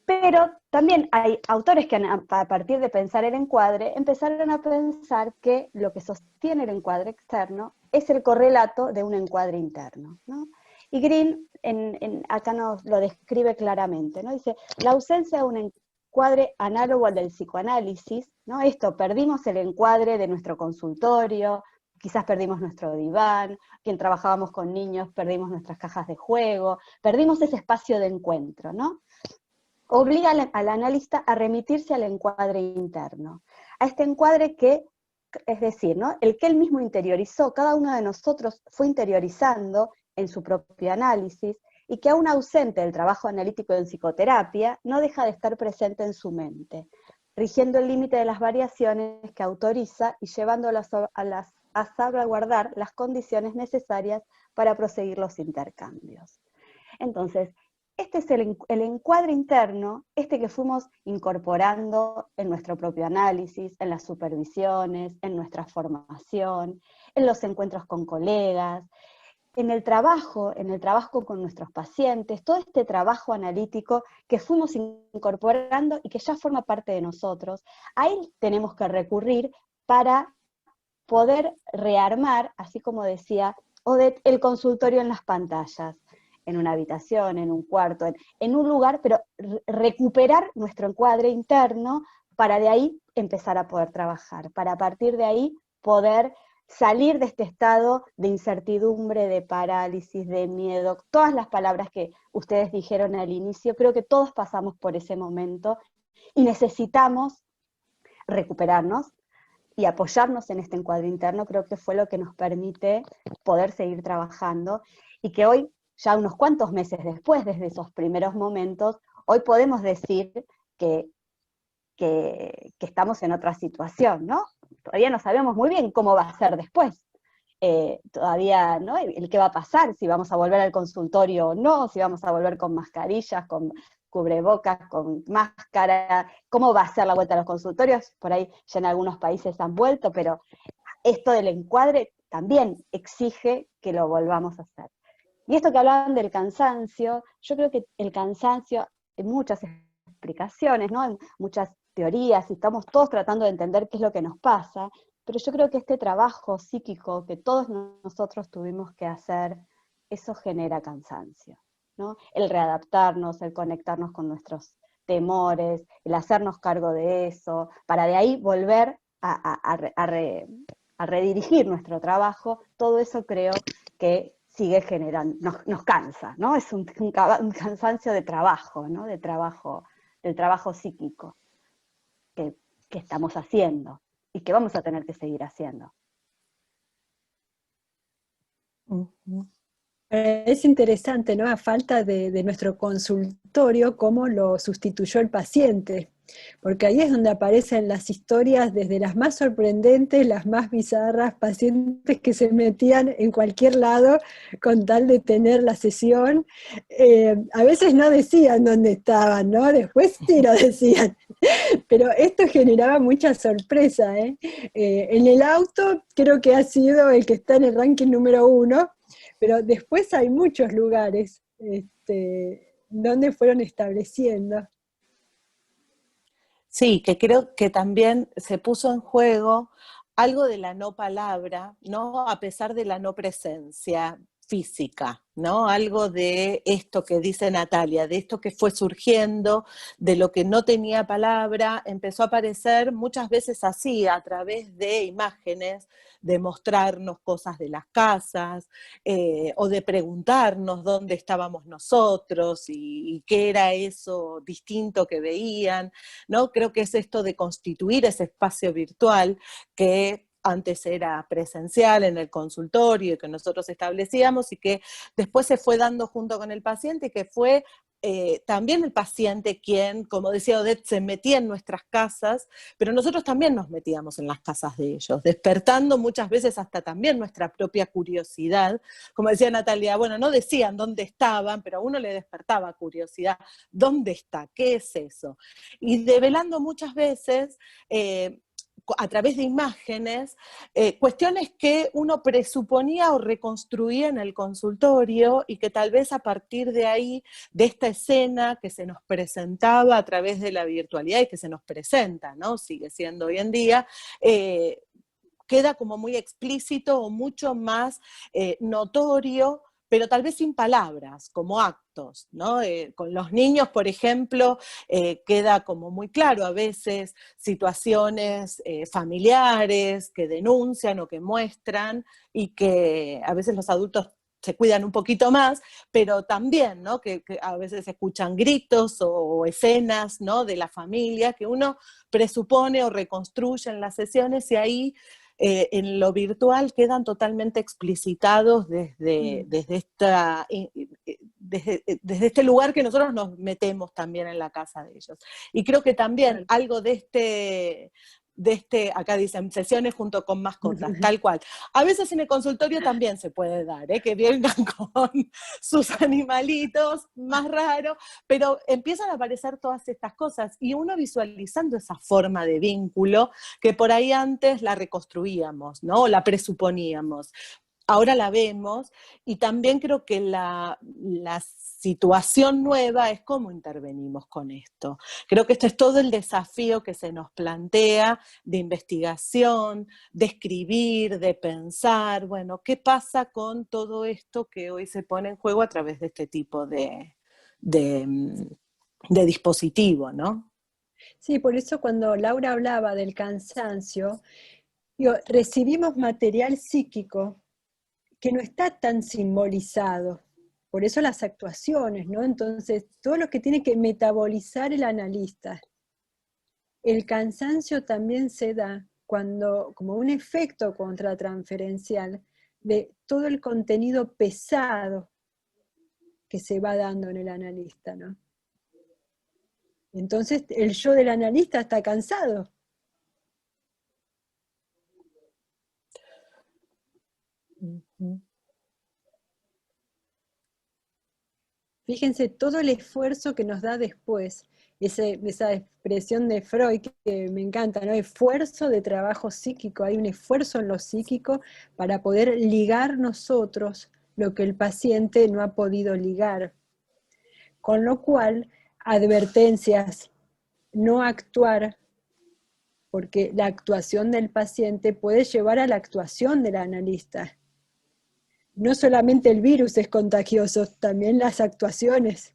Pero también hay autores que a partir de pensar el encuadre, empezaron a pensar que lo que sostiene el encuadre externo es el correlato de un encuadre interno, ¿no? Y Green acá nos lo describe claramente, ¿no? Dice, la ausencia de un encuadre análogo al del psicoanálisis, ¿no? Esto, perdimos el encuadre de nuestro consultorio, quizás perdimos nuestro diván, quien trabajábamos con niños perdimos nuestras cajas de juego, perdimos ese espacio de encuentro, ¿no? Obliga al analista a remitirse al encuadre interno, a este encuadre que, es decir, ¿no?, el que él mismo interiorizó, cada uno de nosotros fue interiorizando en su propio análisis, y que aún ausente del trabajo analítico en psicoterapia, no deja de estar presente en su mente, rigiendo el límite de las variaciones que autoriza y llevándolas a salvaguardar las condiciones necesarias para proseguir los intercambios. Entonces, este es el encuadre interno, este que fuimos incorporando en nuestro propio análisis, en las supervisiones, en nuestra formación, en los encuentros con colegas, en el trabajo con nuestros pacientes, todo este trabajo analítico que fuimos incorporando y que ya forma parte de nosotros, a él tenemos que recurrir para poder rearmar, así como decía Odette, el consultorio en las pantallas, en una habitación, en un cuarto, en un lugar, pero recuperar nuestro encuadre interno para de ahí empezar a poder trabajar, para a partir de ahí poder salir de este estado de incertidumbre, de parálisis, de miedo, todas las palabras que ustedes dijeron al inicio, creo que todos pasamos por ese momento y necesitamos recuperarnos y apoyarnos en este encuadre interno. Creo que fue lo que nos permite poder seguir trabajando, y que hoy, ya unos cuantos meses después, desde esos primeros momentos, hoy podemos decir que estamos en otra situación, ¿no? Todavía no sabemos muy bien cómo va a ser después. Todavía, ¿no?, el qué va a pasar, si vamos a volver al consultorio o no, si vamos a volver con mascarillas, con cubrebocas, con máscara, cómo va a ser la vuelta a los consultorios. Por ahí ya en algunos países han vuelto, pero esto del encuadre también exige que lo volvamos a hacer. Y esto que hablaban del cansancio, yo creo que el cansancio, en muchas explicaciones, ¿no?, en muchas teorías, y estamos todos tratando de entender qué es lo que nos pasa, pero yo creo que este trabajo psíquico que todos nosotros tuvimos que hacer, eso genera cansancio, ¿no? El readaptarnos, el conectarnos con nuestros temores, el hacernos cargo de eso, para de ahí volver a redirigir nuestro trabajo, todo eso creo que sigue generando, nos cansa, ¿no? Es un cansancio de trabajo, ¿no?, del trabajo psíquico que estamos haciendo y que vamos a tener que seguir haciendo. Es interesante, ¿no?, a falta de nuestro consultorio, cómo lo sustituyó el paciente, porque ahí es donde aparecen las historias, desde las más sorprendentes, las más bizarras, pacientes que se metían en cualquier lado con tal de tener la sesión. A veces no decían dónde estaban, ¿no? Después sí lo decían, pero esto generaba mucha sorpresa, ¿eh? En el auto creo que ha sido el que está en el ranking número 1, pero después hay muchos lugares donde fueron estableciendo. Sí, que creo que también se puso en juego algo de la no palabra, ¿no?, a pesar de la no presencia física, ¿no? Algo de esto que dice Natalia, de esto que fue surgiendo, de lo que no tenía palabra, empezó a aparecer muchas veces así, a través de imágenes, de mostrarnos cosas de las casas, o de preguntarnos dónde estábamos nosotros y qué era eso distinto que veían, ¿no? Creo que es esto de constituir ese espacio virtual que antes era presencial en el consultorio y que nosotros establecíamos, y que después se fue dando junto con el paciente, y que fue también el paciente quien, como decía Odette, se metía en nuestras casas, pero nosotros también nos metíamos en las casas de ellos, despertando muchas veces hasta también nuestra propia curiosidad. Como decía Natalia, bueno, no decían dónde estaban, pero a uno le despertaba curiosidad, ¿dónde está? ¿Qué es eso? Y develando muchas veces, a través de imágenes, cuestiones que uno presuponía o reconstruía en el consultorio y que tal vez a partir de ahí, de esta escena que se nos presentaba a través de la virtualidad y que se nos presenta, ¿no? Sigue siendo hoy en día, queda como muy explícito o mucho más notorio, pero tal vez sin palabras, como actos, ¿no? Con los niños, por ejemplo, queda como muy claro a veces situaciones familiares que denuncian o que muestran y que a veces los adultos se cuidan un poquito más, pero también, ¿no? Que a veces se escuchan gritos o escenas, ¿no? De la familia que uno presupone o reconstruye en las sesiones y ahí en lo virtual quedan totalmente explicitados desde este lugar que nosotros nos metemos también en la casa de ellos. Y creo que también algo de acá dicen, sesiones junto con mascotas, tal cual. A veces en el consultorio también se puede dar, que vengan con sus animalitos, más raros, pero empiezan a aparecer todas estas cosas, y uno visualizando esa forma de vínculo, que por ahí antes la reconstruíamos, ¿no? O la presuponíamos. Ahora la vemos, y también creo que la situación nueva es cómo intervenimos con esto. Creo que esto es todo el desafío que se nos plantea de investigación, de escribir, de pensar, bueno, ¿qué pasa con todo esto que hoy se pone en juego a través de este tipo de dispositivo, ¿no? Sí, por eso cuando Laura hablaba del cansancio, recibimos material psíquico que no está tan simbolizado. Por eso las actuaciones, ¿no? Entonces, todo lo que tiene que metabolizar el analista. El cansancio también se da cuando, como un efecto contratransferencial de todo el contenido pesado que se va dando en el analista, ¿no? Entonces, el yo del analista está cansado. Fíjense todo el esfuerzo que nos da después, esa expresión de Freud que me encanta, ¿no? Esfuerzo de trabajo psíquico, hay un esfuerzo en lo psíquico para poder ligar nosotros lo que el paciente no ha podido ligar. Con lo cual, advertencias, no actuar, porque la actuación del paciente puede llevar a la actuación del analista. No solamente el virus es contagioso, también las actuaciones.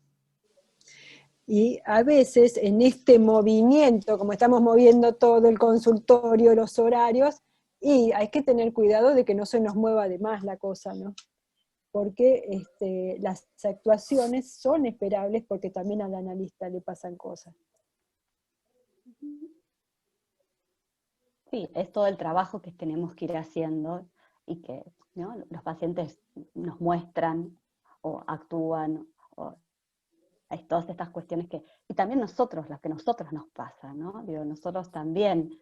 Y a veces en este movimiento, como estamos moviendo todo el consultorio, los horarios, y hay que tener cuidado de que no se nos mueva de más la cosa, ¿no? Porque las actuaciones son esperables porque también al analista le pasan cosas. Sí, es todo el trabajo que tenemos que ir haciendo y que, ¿no?, los pacientes nos muestran o actúan, o hay todas estas cuestiones que, y también nosotros, las que a nosotros nos pasa, ¿no? Digo, nosotros también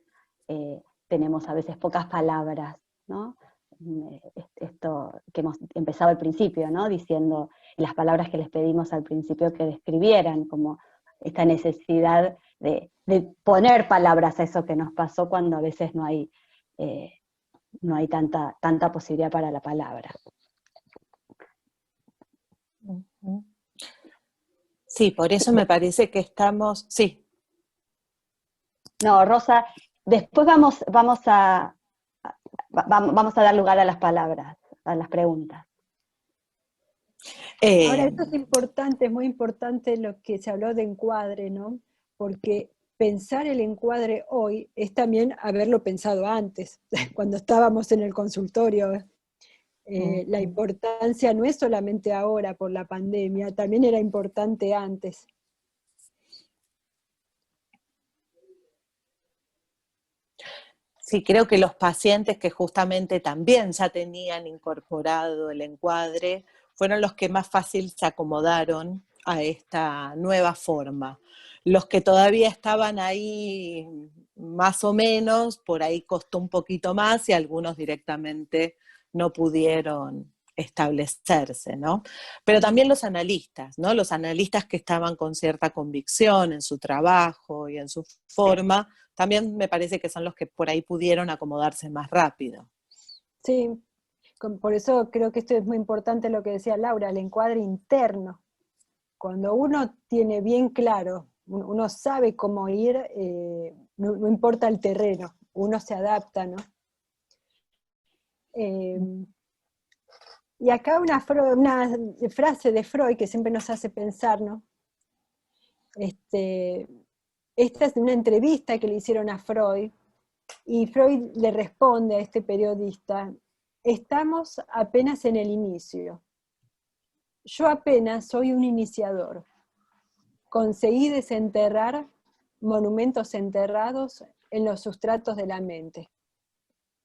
tenemos a veces pocas palabras, ¿no? Esto que hemos empezado al principio, ¿no? Diciendo las palabras que les pedimos al principio que describieran, como esta necesidad de poner palabras a eso que nos pasó cuando a veces no hay tanta posibilidad para la palabra. Sí, por eso me parece que estamos... Sí. No, Rosa, después vamos a dar lugar a las palabras, a las preguntas. Ahora, esto es importante, es muy importante lo que se habló de encuadre, ¿no? Porque pensar el encuadre hoy es también haberlo pensado antes, cuando estábamos en el consultorio. La importancia no es solamente ahora por la pandemia, también era importante antes. Sí, creo que los pacientes que justamente también ya tenían incorporado el encuadre fueron los que más fácil se acomodaron a esta nueva forma. Los que todavía estaban ahí más o menos, por ahí costó un poquito más y algunos directamente no pudieron establecerse, ¿no? Pero también los analistas, ¿no? Los analistas que estaban con cierta convicción en su trabajo y en su forma, también me parece que son los que por ahí pudieron acomodarse más rápido. Sí, por eso creo que esto es muy importante lo que decía Laura, el encuadre interno. Cuando uno tiene bien claro, uno sabe cómo ir, no importa el terreno, uno se adapta, ¿no? Y acá una frase de Freud que siempre nos hace pensar, ¿no? Esta es una entrevista que le hicieron a Freud, y Freud le responde a este periodista: estamos apenas en el inicio. Yo apenas soy un iniciador. Conseguí desenterrar monumentos enterrados en los sustratos de la mente.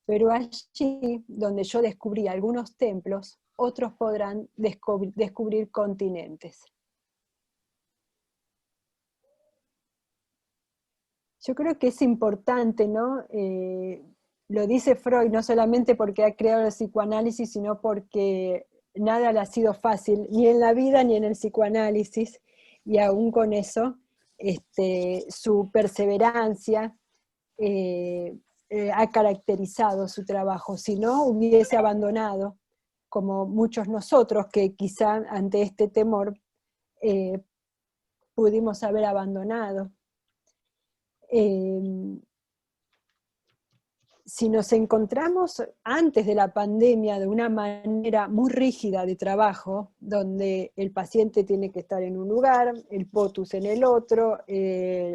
Pero allí, donde yo descubrí algunos templos, otros podrán descubrir continentes. Yo creo que es importante, ¿no? Lo dice Freud, no solamente porque ha creado el psicoanálisis, sino porque nada le ha sido fácil, ni en la vida ni en el psicoanálisis, y aún con eso, su perseverancia ha caracterizado su trabajo. Si no, hubiese abandonado, como muchos nosotros que quizá ante este temor pudimos haber abandonado. Si nos encontramos antes de la pandemia de una manera muy rígida de trabajo, donde el paciente tiene que estar en un lugar, el POTUS en el otro,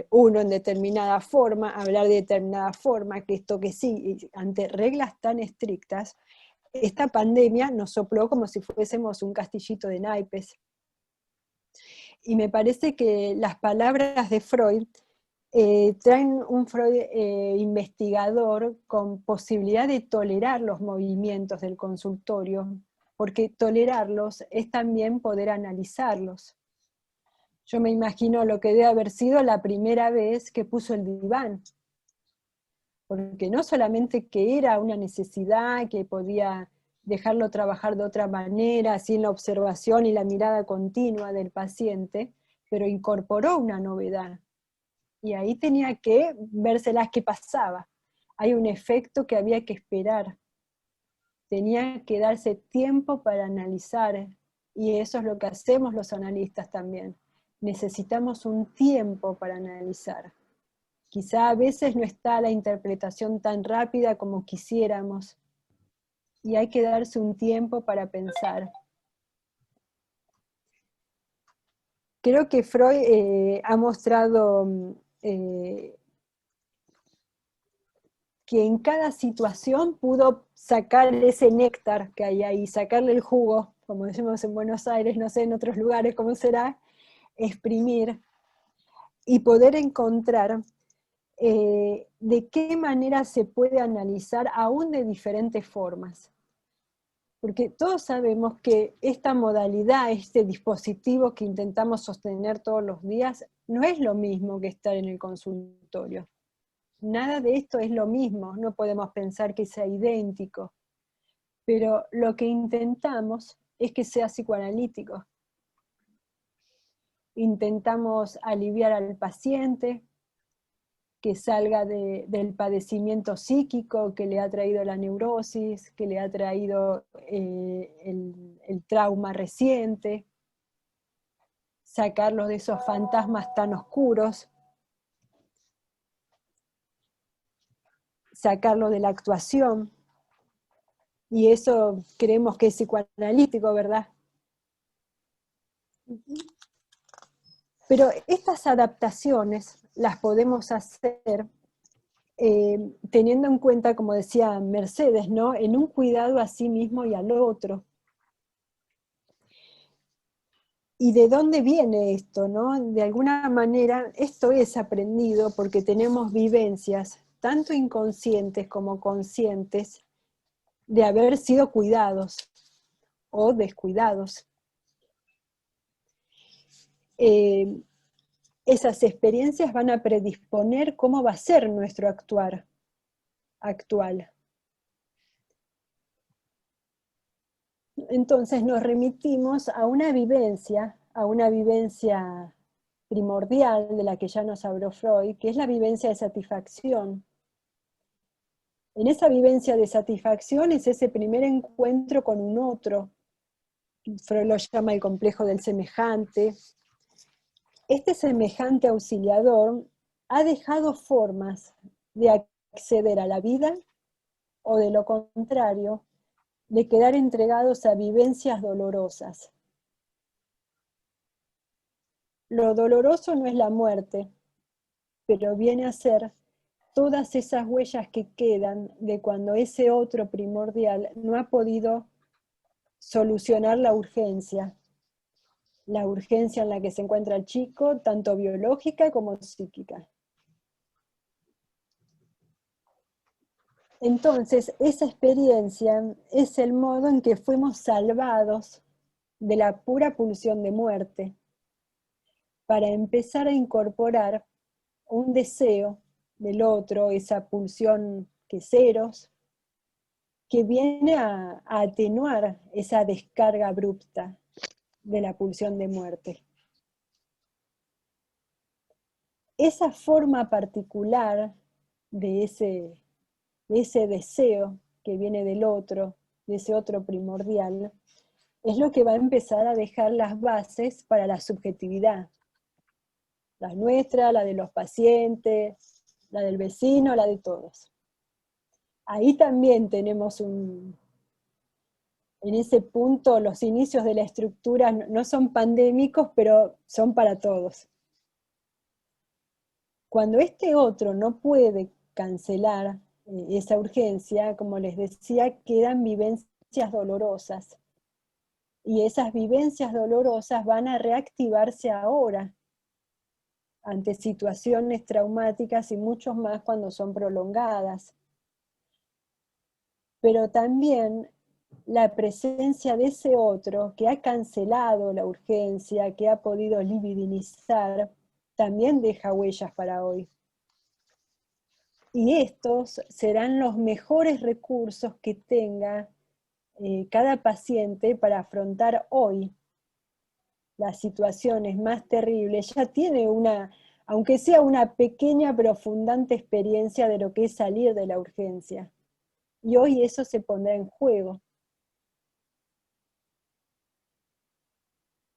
uno en determinada forma, hablar de determinada forma, que esto que sí, ante reglas tan estrictas, esta pandemia nos sopló como si fuésemos un castillito de naipes. Y me parece que las palabras de Freud traen un Freud investigador con posibilidad de tolerar los movimientos del consultorio, porque tolerarlos es también poder analizarlos. Yo me imagino lo que debe haber sido la primera vez que puso el diván, porque no solamente que era una necesidad, que podía dejarlo trabajar de otra manera, así en la observación y la mirada continua del paciente, pero incorporó una novedad. Y ahí tenía que vérselas qué pasaba. Hay un efecto que había que esperar. Tenía que darse tiempo para analizar, y eso es lo que hacemos los analistas también. Necesitamos un tiempo para analizar. Quizá a veces no está la interpretación tan rápida como quisiéramos, y hay que darse un tiempo para pensar. Creo que Freud ha mostrado que en cada situación pudo sacar ese néctar que hay ahí, sacarle el jugo, como decimos en Buenos Aires, no sé en otros lugares cómo será, exprimir y poder encontrar de qué manera se puede analizar aún de diferentes formas. Porque todos sabemos que esta modalidad, este dispositivo que intentamos sostener todos los días, no es lo mismo que estar en el consultorio. Nada de esto es lo mismo, no podemos pensar que sea idéntico, pero lo que intentamos es que sea psicoanalítico. Intentamos aliviar al paciente, que salga del padecimiento psíquico que le ha traído la neurosis, que le ha traído el trauma reciente, sacarlos de esos fantasmas tan oscuros, sacarlo de la actuación, y eso creemos que es psicoanalítico, ¿verdad? Pero estas adaptaciones las podemos hacer teniendo en cuenta, como decía Mercedes, ¿no? En un cuidado a sí mismo y al otro. ¿Y de dónde viene esto, no? De alguna manera, esto es aprendido porque tenemos vivencias, tanto inconscientes como conscientes, de haber sido cuidados o descuidados. esas experiencias van a predisponer cómo va a ser nuestro actuar actual. Entonces nos remitimos a una vivencia primordial de la que ya nos habló Freud, que es la vivencia de satisfacción. En esa vivencia de satisfacción es ese primer encuentro con un otro. Freud lo llama el complejo del semejante. Este semejante auxiliador ha dejado formas de acceder a la vida o, de lo contrario, de quedar entregados a vivencias dolorosas. Lo doloroso no es la muerte, pero viene a ser todas esas huellas que quedan de cuando ese otro primordial no ha podido solucionar la urgencia en la que se encuentra el chico, tanto biológica como psíquica. Entonces, esa experiencia es el modo en que fuimos salvados de la pura pulsión de muerte, para empezar a incorporar un deseo del otro, esa pulsión que es eros, que viene a atenuar esa descarga abrupta de la pulsión de muerte. Esa forma particular de ese deseo que viene del otro, de ese otro primordial, es lo que va a empezar a dejar las bases para la subjetividad. La nuestra, la de los pacientes, la del vecino, la de todos. Ahí también tenemos en ese punto los inicios de la estructura no son pandémicos, pero son para todos. Cuando este otro no puede cancelar esa urgencia, como les decía, quedan vivencias dolorosas. Y esas vivencias dolorosas van a reactivarse ahora, ante situaciones traumáticas y muchos más cuando son prolongadas. Pero también la presencia de ese otro que ha cancelado la urgencia, que ha podido libidinizar, también deja huellas para hoy. Y estos serán los mejores recursos que tenga cada paciente para afrontar hoy las situaciones más terribles. Ya tiene aunque sea una pequeña pero fundante experiencia de lo que es salir de la urgencia. Y hoy eso se pondrá en juego.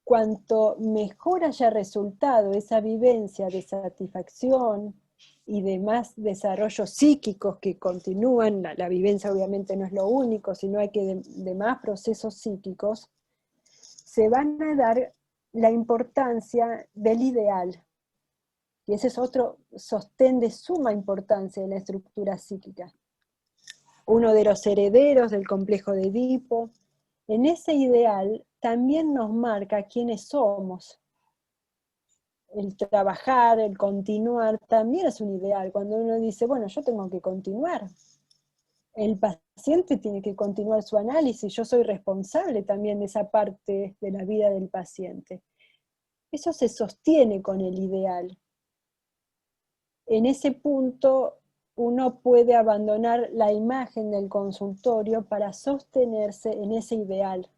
Cuanto mejor haya resultado esa vivencia de satisfacción y de más desarrollos psíquicos que continúan, la vivencia obviamente no es lo único, sino hay que de más procesos psíquicos, se van a dar la importancia del ideal. Y ese es otro sostén de suma importancia de la estructura psíquica. Uno de los herederos del complejo de Edipo. En ese ideal también nos marca quiénes somos. El trabajar, el continuar, también es un ideal. Cuando uno dice, bueno, yo tengo que continuar. El paciente tiene que continuar su análisis, yo soy responsable también de esa parte de la vida del paciente. Eso se sostiene con el ideal. En ese punto uno puede abandonar la imagen del consultorio para sostenerse en ese ideal.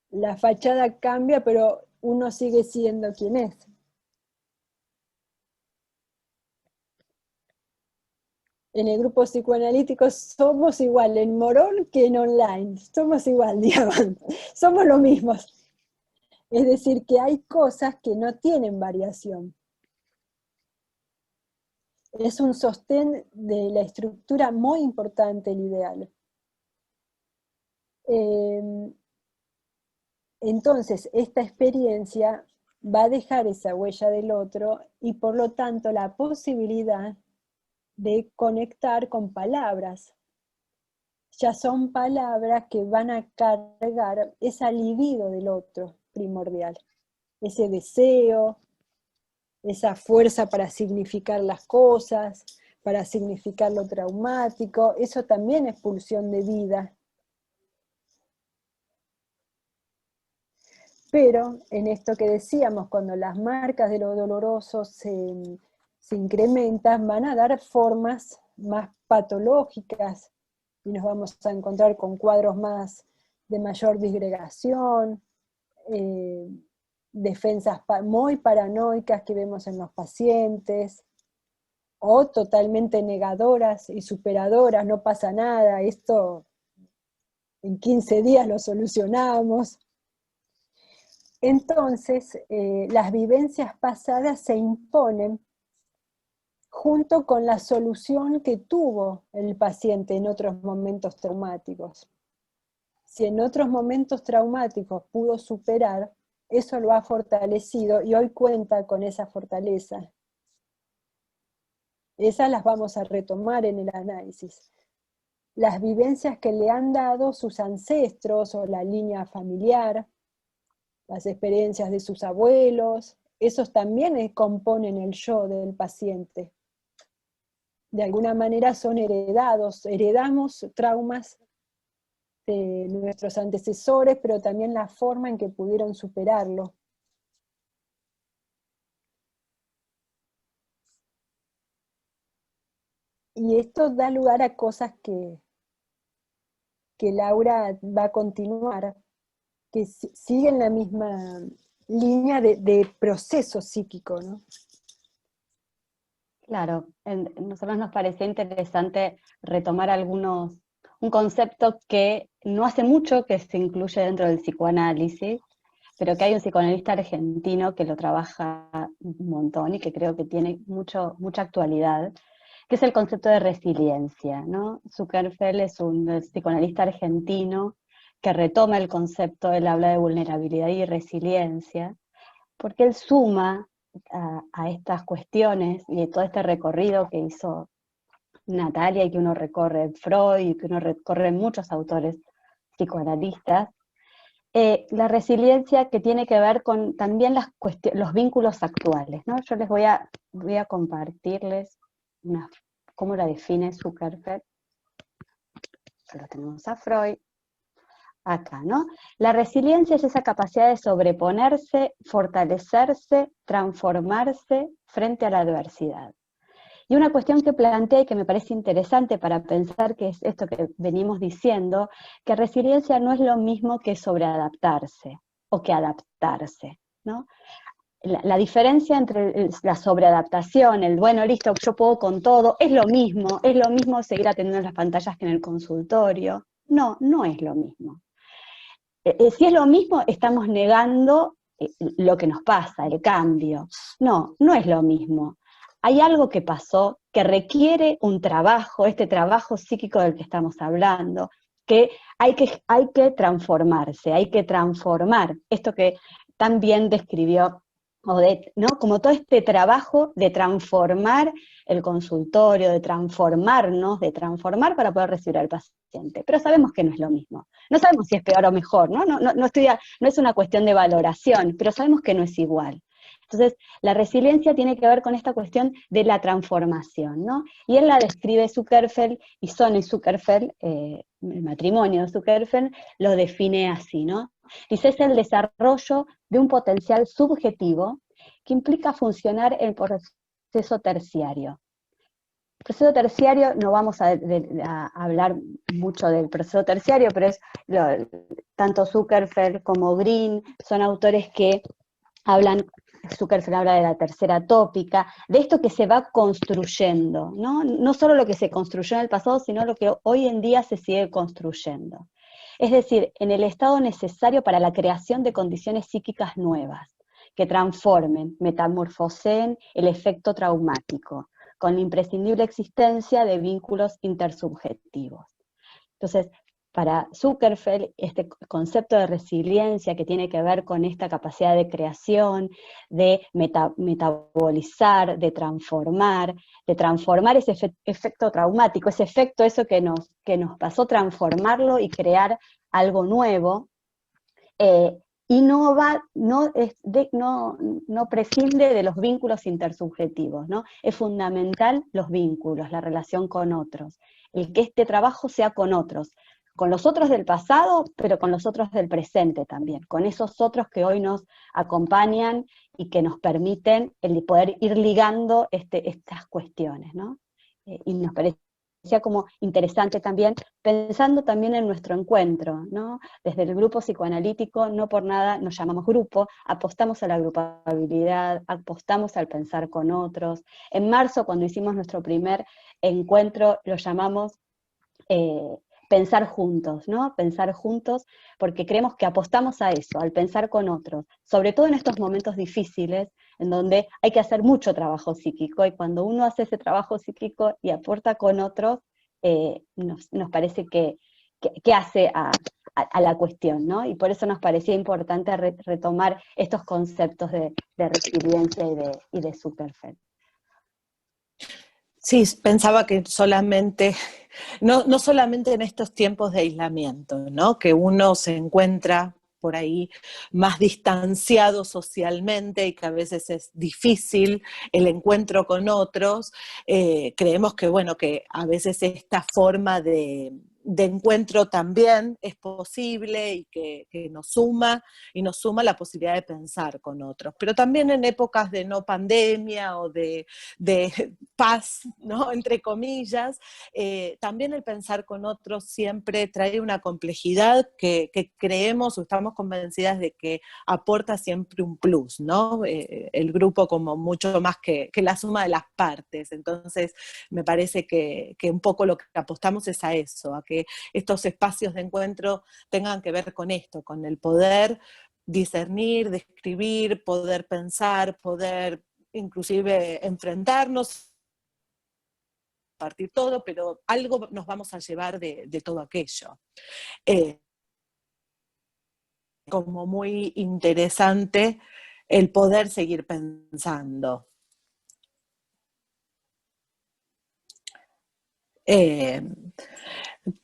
La fachada cambia, pero uno sigue siendo quien es. En el grupo psicoanalítico somos igual en Morón que en online. Somos igual, digamos. Somos los mismos. Es decir, que hay cosas que no tienen variación. Es un sostén de la estructura muy importante, el ideal. Entonces, esta experiencia va a dejar esa huella del otro y por lo tanto la posibilidad de conectar con palabras. Ya son palabras que van a cargar esa libido del otro primordial, ese deseo, esa fuerza para significar las cosas, para significar lo traumático. Eso también es pulsión de vida. Pero en esto que decíamos, cuando las marcas de lo doloroso se incrementan, van a dar formas más patológicas y nos vamos a encontrar con cuadros más de mayor disgregación, defensas muy paranoicas que vemos en los pacientes, o totalmente negadoras y superadoras, no pasa nada, esto en 15 días lo solucionamos. Entonces, las vivencias pasadas se imponen junto con la solución que tuvo el paciente en otros momentos traumáticos. Si en otros momentos traumáticos pudo superar, eso lo ha fortalecido y hoy cuenta con esa fortaleza. Esas las vamos a retomar en el análisis. Las vivencias que le han dado sus ancestros o la línea familiar, las experiencias de sus abuelos, esos también componen el yo del paciente. De alguna manera son heredados, heredamos traumas de nuestros antecesores, pero también la forma en que pudieron superarlo. Y esto da lugar a cosas que Laura va a continuar, que siguen la misma línea de proceso psíquico, ¿no? Claro, a nosotros nos parecía interesante retomar un concepto que no hace mucho que se incluye dentro del psicoanálisis, pero que hay un psicoanalista argentino que lo trabaja un montón y que creo que tiene mucha actualidad, que es el concepto de resiliencia, ¿no? Zuckerfeld es un psicoanalista argentino que retoma el concepto, él habla de vulnerabilidad y resiliencia, porque él suma a estas cuestiones y de todo este recorrido que hizo Natalia y que uno recorre Freud y que uno recorre muchos autores psicoanalistas, la resiliencia que tiene que ver con también los vínculos actuales, ¿no? Yo les voy a compartirles cómo la define Zuckerfeld. Lo tenemos a Freud acá, ¿no? La resiliencia es esa capacidad de sobreponerse, fortalecerse, transformarse frente a la adversidad. Y una cuestión que plantea y que me parece interesante para pensar, que es esto que venimos diciendo, que resiliencia no es lo mismo que sobreadaptarse o que adaptarse, ¿no? La diferencia entre la sobreadaptación, el bueno, listo, yo puedo con todo, es lo mismo seguir atendiendo las pantallas que en el consultorio. No, no es lo mismo. Si es lo mismo, estamos negando lo que nos pasa, el cambio. No, no es lo mismo. Hay algo que pasó que requiere un trabajo, este trabajo psíquico del que estamos hablando, que hay que transformarse, hay que transformar esto que tan bien describió Odette, ¿no? Como todo este trabajo de transformar el consultorio, de transformarnos, de transformar para poder recibir al paciente. Pero sabemos que no es lo mismo. No sabemos si es peor o mejor, ¿no? No es una cuestión de valoración, pero sabemos que no es igual. Entonces, la resiliencia tiene que ver con esta cuestión de la transformación, ¿no? Y él la describe Zuckerfeld, y Sonny Zuckerfeld, el matrimonio de Zuckerfeld, lo define así, ¿no? Dice, es el desarrollo de un potencial subjetivo que implica funcionar en proceso terciario. El proceso terciario, no vamos a hablar mucho del proceso terciario, pero tanto Zuckerfeld como Green son autores que hablan. Zuckerfeld habla de la tercera tópica, de esto que se va construyendo, ¿no? No solo lo que se construyó en el pasado, sino lo que hoy en día se sigue construyendo. Es decir, en el estado necesario para la creación de condiciones psíquicas nuevas, que transformen, metamorfoseen el efecto traumático, con la imprescindible existencia de vínculos intersubjetivos. Entonces, para Zuckerfeld, este concepto de resiliencia que tiene que ver con esta capacidad de creación, de metabolizar, de transformar ese efecto traumático, ese efecto, eso que nos pasó, transformarlo y crear algo nuevo, y no prescinde de los vínculos intersubjetivos, ¿no? Es fundamental los vínculos, la relación con otros, el que este trabajo sea con otros con los otros del pasado, pero con los otros del presente también, con esos otros que hoy nos acompañan y que nos permiten el poder ir ligando estas cuestiones, ¿no? Y nos parecía como interesante también, pensando también en nuestro encuentro, ¿no? Desde el grupo psicoanalítico, no por nada nos llamamos grupo, apostamos a la grupabilidad, apostamos al pensar con otros. En marzo, cuando hicimos nuestro primer encuentro, lo llamamos pensar juntos, ¿no? Pensar juntos, porque creemos que apostamos a eso, al pensar con otros, sobre todo en estos momentos difíciles, en donde hay que hacer mucho trabajo psíquico, y cuando uno hace ese trabajo psíquico y aporta con otros, nos parece que hace a la cuestión, ¿no? Y por eso nos parecía importante retomar estos conceptos de resiliencia y de superfe. Sí, pensaba que solamente, no solamente en estos tiempos de aislamiento, ¿no? Que uno se encuentra por ahí más distanciado socialmente y que a veces es difícil el encuentro con otros, creemos que, bueno, que a veces esta forma de encuentro también es posible y que nos suma la posibilidad de pensar con otros. Pero también en épocas de no pandemia o de paz, ¿no? Entre comillas, también el pensar con otros siempre trae una complejidad que creemos o estamos convencidas de que aporta siempre un plus, ¿no? El grupo como mucho más que la suma de las partes. Entonces me parece que un poco lo que apostamos es a eso, a que estos espacios de encuentro tengan que ver con esto, con el poder discernir, describir, poder pensar, poder inclusive enfrentarnos, compartir todo, pero algo nos vamos a llevar de todo aquello. Como muy interesante el poder seguir pensando.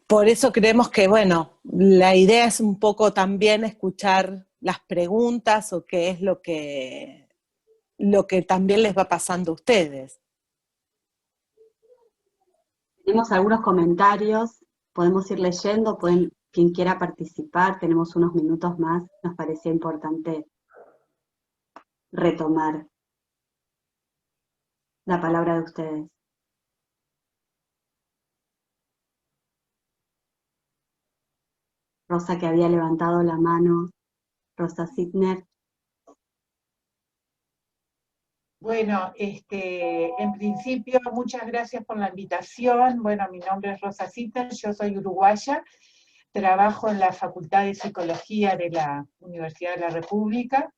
Por eso creemos que, bueno, la idea es un poco también escuchar las preguntas o qué es lo que también les va pasando a ustedes. Tenemos algunos comentarios, podemos ir leyendo, quien quiera participar, tenemos unos minutos más, nos parecía importante retomar la palabra de ustedes. Rosa, que había levantado la mano, Rosa Sidner. Bueno, en principio, muchas gracias por la invitación. Bueno, mi nombre es Rosa Sidner, yo soy uruguaya, trabajo en la Facultad de Psicología de la Universidad de la República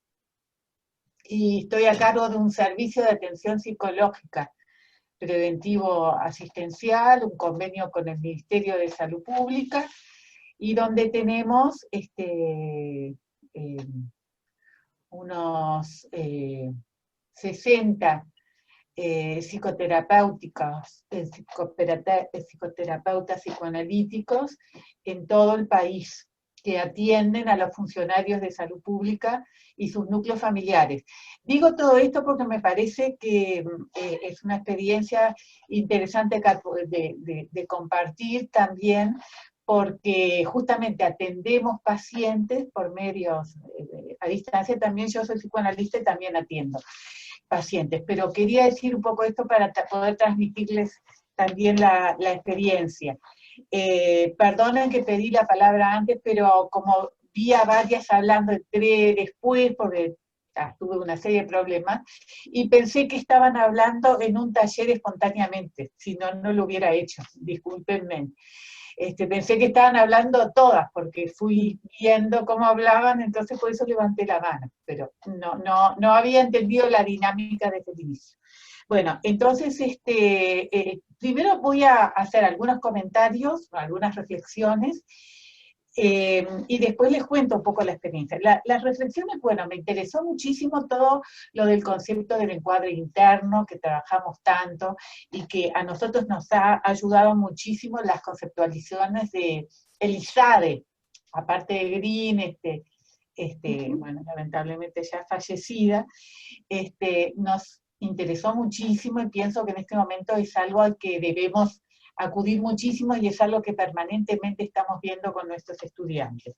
y estoy a cargo de un servicio de atención psicológica preventivo asistencial, un convenio con el Ministerio de Salud Pública, y donde tenemos unos 60 psicoterapeutas psicoanalíticos en todo el país, que atienden a los funcionarios de salud pública y sus núcleos familiares. Digo todo esto porque me parece que es una experiencia interesante de compartir también, porque justamente atendemos pacientes por medios a distancia. También yo soy psicoanalista y también atiendo pacientes, pero quería decir un poco esto para poder transmitirles también la experiencia. Perdonen que pedí la palabra antes, pero como vi a varias hablando, entré después porque tuve una serie de problemas, y pensé que estaban hablando en un taller espontáneamente, si no, no lo hubiera hecho, discúlpenme. Pensé que estaban hablando todas, porque fui viendo cómo hablaban, entonces por eso levanté la mano, pero no había entendido la dinámica desde el inicio. Bueno, entonces, primero voy a hacer algunos comentarios, algunas reflexiones, y después les cuento un poco la experiencia. Las reflexiones, bueno, me interesó muchísimo todo lo del concepto del encuadre interno, que trabajamos tanto, y que a nosotros nos ha ayudado muchísimo las conceptualizaciones de Elizade, aparte de Green, bueno, lamentablemente ya fallecida, nos interesó muchísimo, y pienso que en este momento es algo al que debemos acudir muchísimo y es algo que permanentemente estamos viendo con nuestros estudiantes.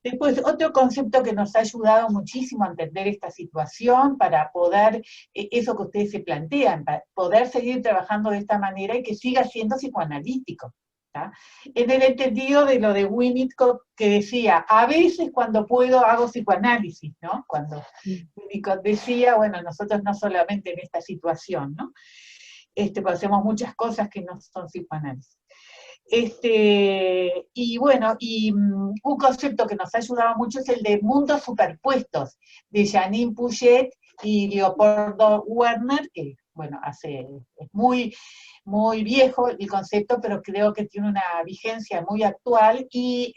Después, otro concepto que nos ha ayudado muchísimo a entender esta situación para poder, eso que ustedes se plantean, para poder seguir trabajando de esta manera y que siga siendo psicoanalítico. ¿Tá? En el entendido de lo de Winnicott que decía, a veces cuando puedo hago psicoanálisis, ¿no? Cuando Winnicott decía, bueno, nosotros no solamente en esta situación, ¿no? Pues hacemos muchas cosas que no son psicoanálisis. Y bueno, un concepto que nos ha ayudado mucho es el de mundos superpuestos, de Janine Puget y Leopoldo Werner, que bueno, es muy, muy viejo el concepto, pero creo que tiene una vigencia muy actual, y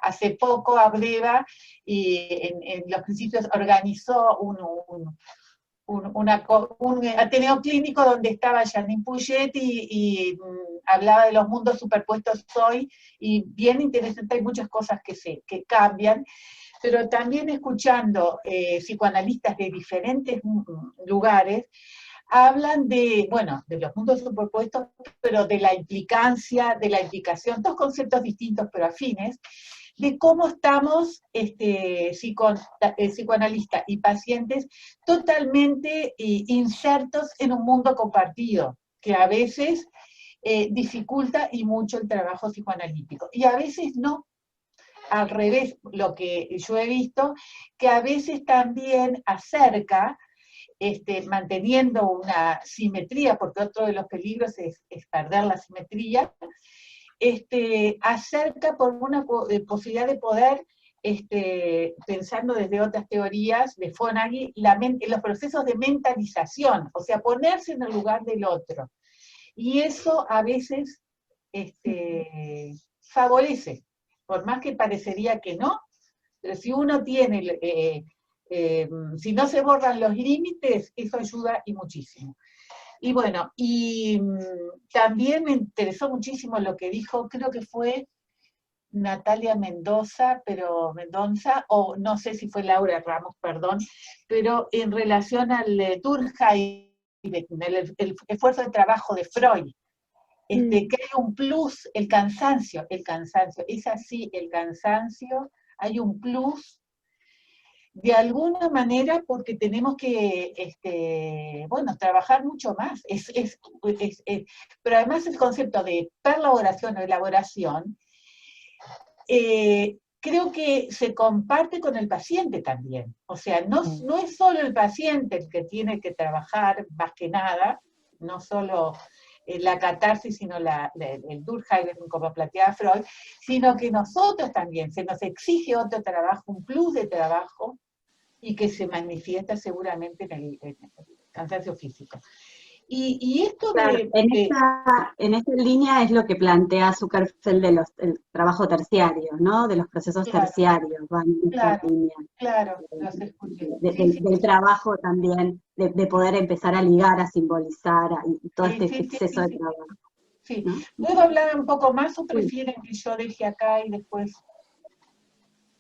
hace poco Abreva y en los principios organizó un ateneo clínico donde estaba Janine Puget y hablaba de los mundos superpuestos hoy, y bien interesante, hay muchas cosas que cambian, pero también escuchando psicoanalistas de diferentes lugares, hablan de, bueno, de los mundos superpuestos, pero de la implicancia, de la implicación, dos conceptos distintos pero afines, de cómo estamos, psicoanalistas y pacientes, totalmente insertos en un mundo compartido, que a veces dificulta y mucho el trabajo psicoanalítico, y a veces no. Al revés, lo que yo he visto, que a veces también acerca, manteniendo una simetría, porque otro de los peligros es perder la simetría, acerca por una posibilidad de poder, pensando desde otras teorías de Fonagy, los procesos de mentalización, o sea, ponerse en el lugar del otro. Y eso a veces favorece, por más que parecería que no, pero si uno tiene, si no se borran los límites, eso ayuda y muchísimo. Y bueno, y también me interesó muchísimo lo que dijo, creo que fue Natalia Mendoza, o no sé si fue Laura Ramos, perdón, pero en relación al Durkheim, el esfuerzo de trabajo de Freud, que hay un plus, el cansancio, es así, el cansancio, hay un plus, de alguna manera, porque tenemos que, bueno, trabajar mucho más. Pero además el concepto de perlaboración o elaboración, creo que se comparte con el paciente también. O sea, no es solo el paciente el que tiene que trabajar, más que nada, no solo la catarsis, sino el Durkheim, como planteaba Freud, sino que nosotros también, se nos exige otro trabajo, un plus de trabajo, y que se manifiesta seguramente en el cansancio físico. Y esto claro, en esta línea es lo que plantea Zuckerfeld del trabajo terciario, ¿no? De los procesos terciarios, van en esta línea. Claro, los escuché. Del trabajo también, de poder empezar a ligar, a simbolizar, y todo este exceso de trabajo. Sí. ¿No? ¿Puedo hablar un poco más o prefieren que yo deje acá y después?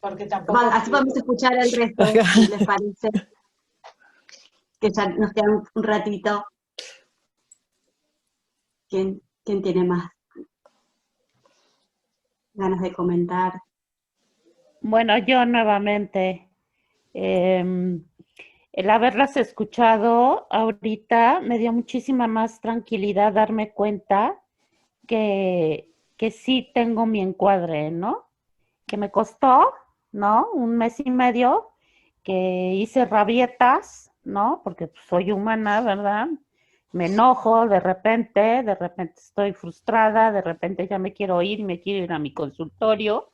Porque tampoco... Así vamos a escuchar el resto, si les parece. Que ya nos queda un ratito. ¿Quién tiene más ganas de comentar? Bueno, yo nuevamente, el haberlas escuchado ahorita me dio muchísima más tranquilidad darme cuenta que sí tengo mi encuadre, ¿no? Que me costó, ¿no? 1 mes y medio, que hice rabietas, ¿no? Porque soy humana, ¿verdad? Me enojo de repente estoy frustrada, de repente ya me quiero ir y me quiero ir a mi consultorio.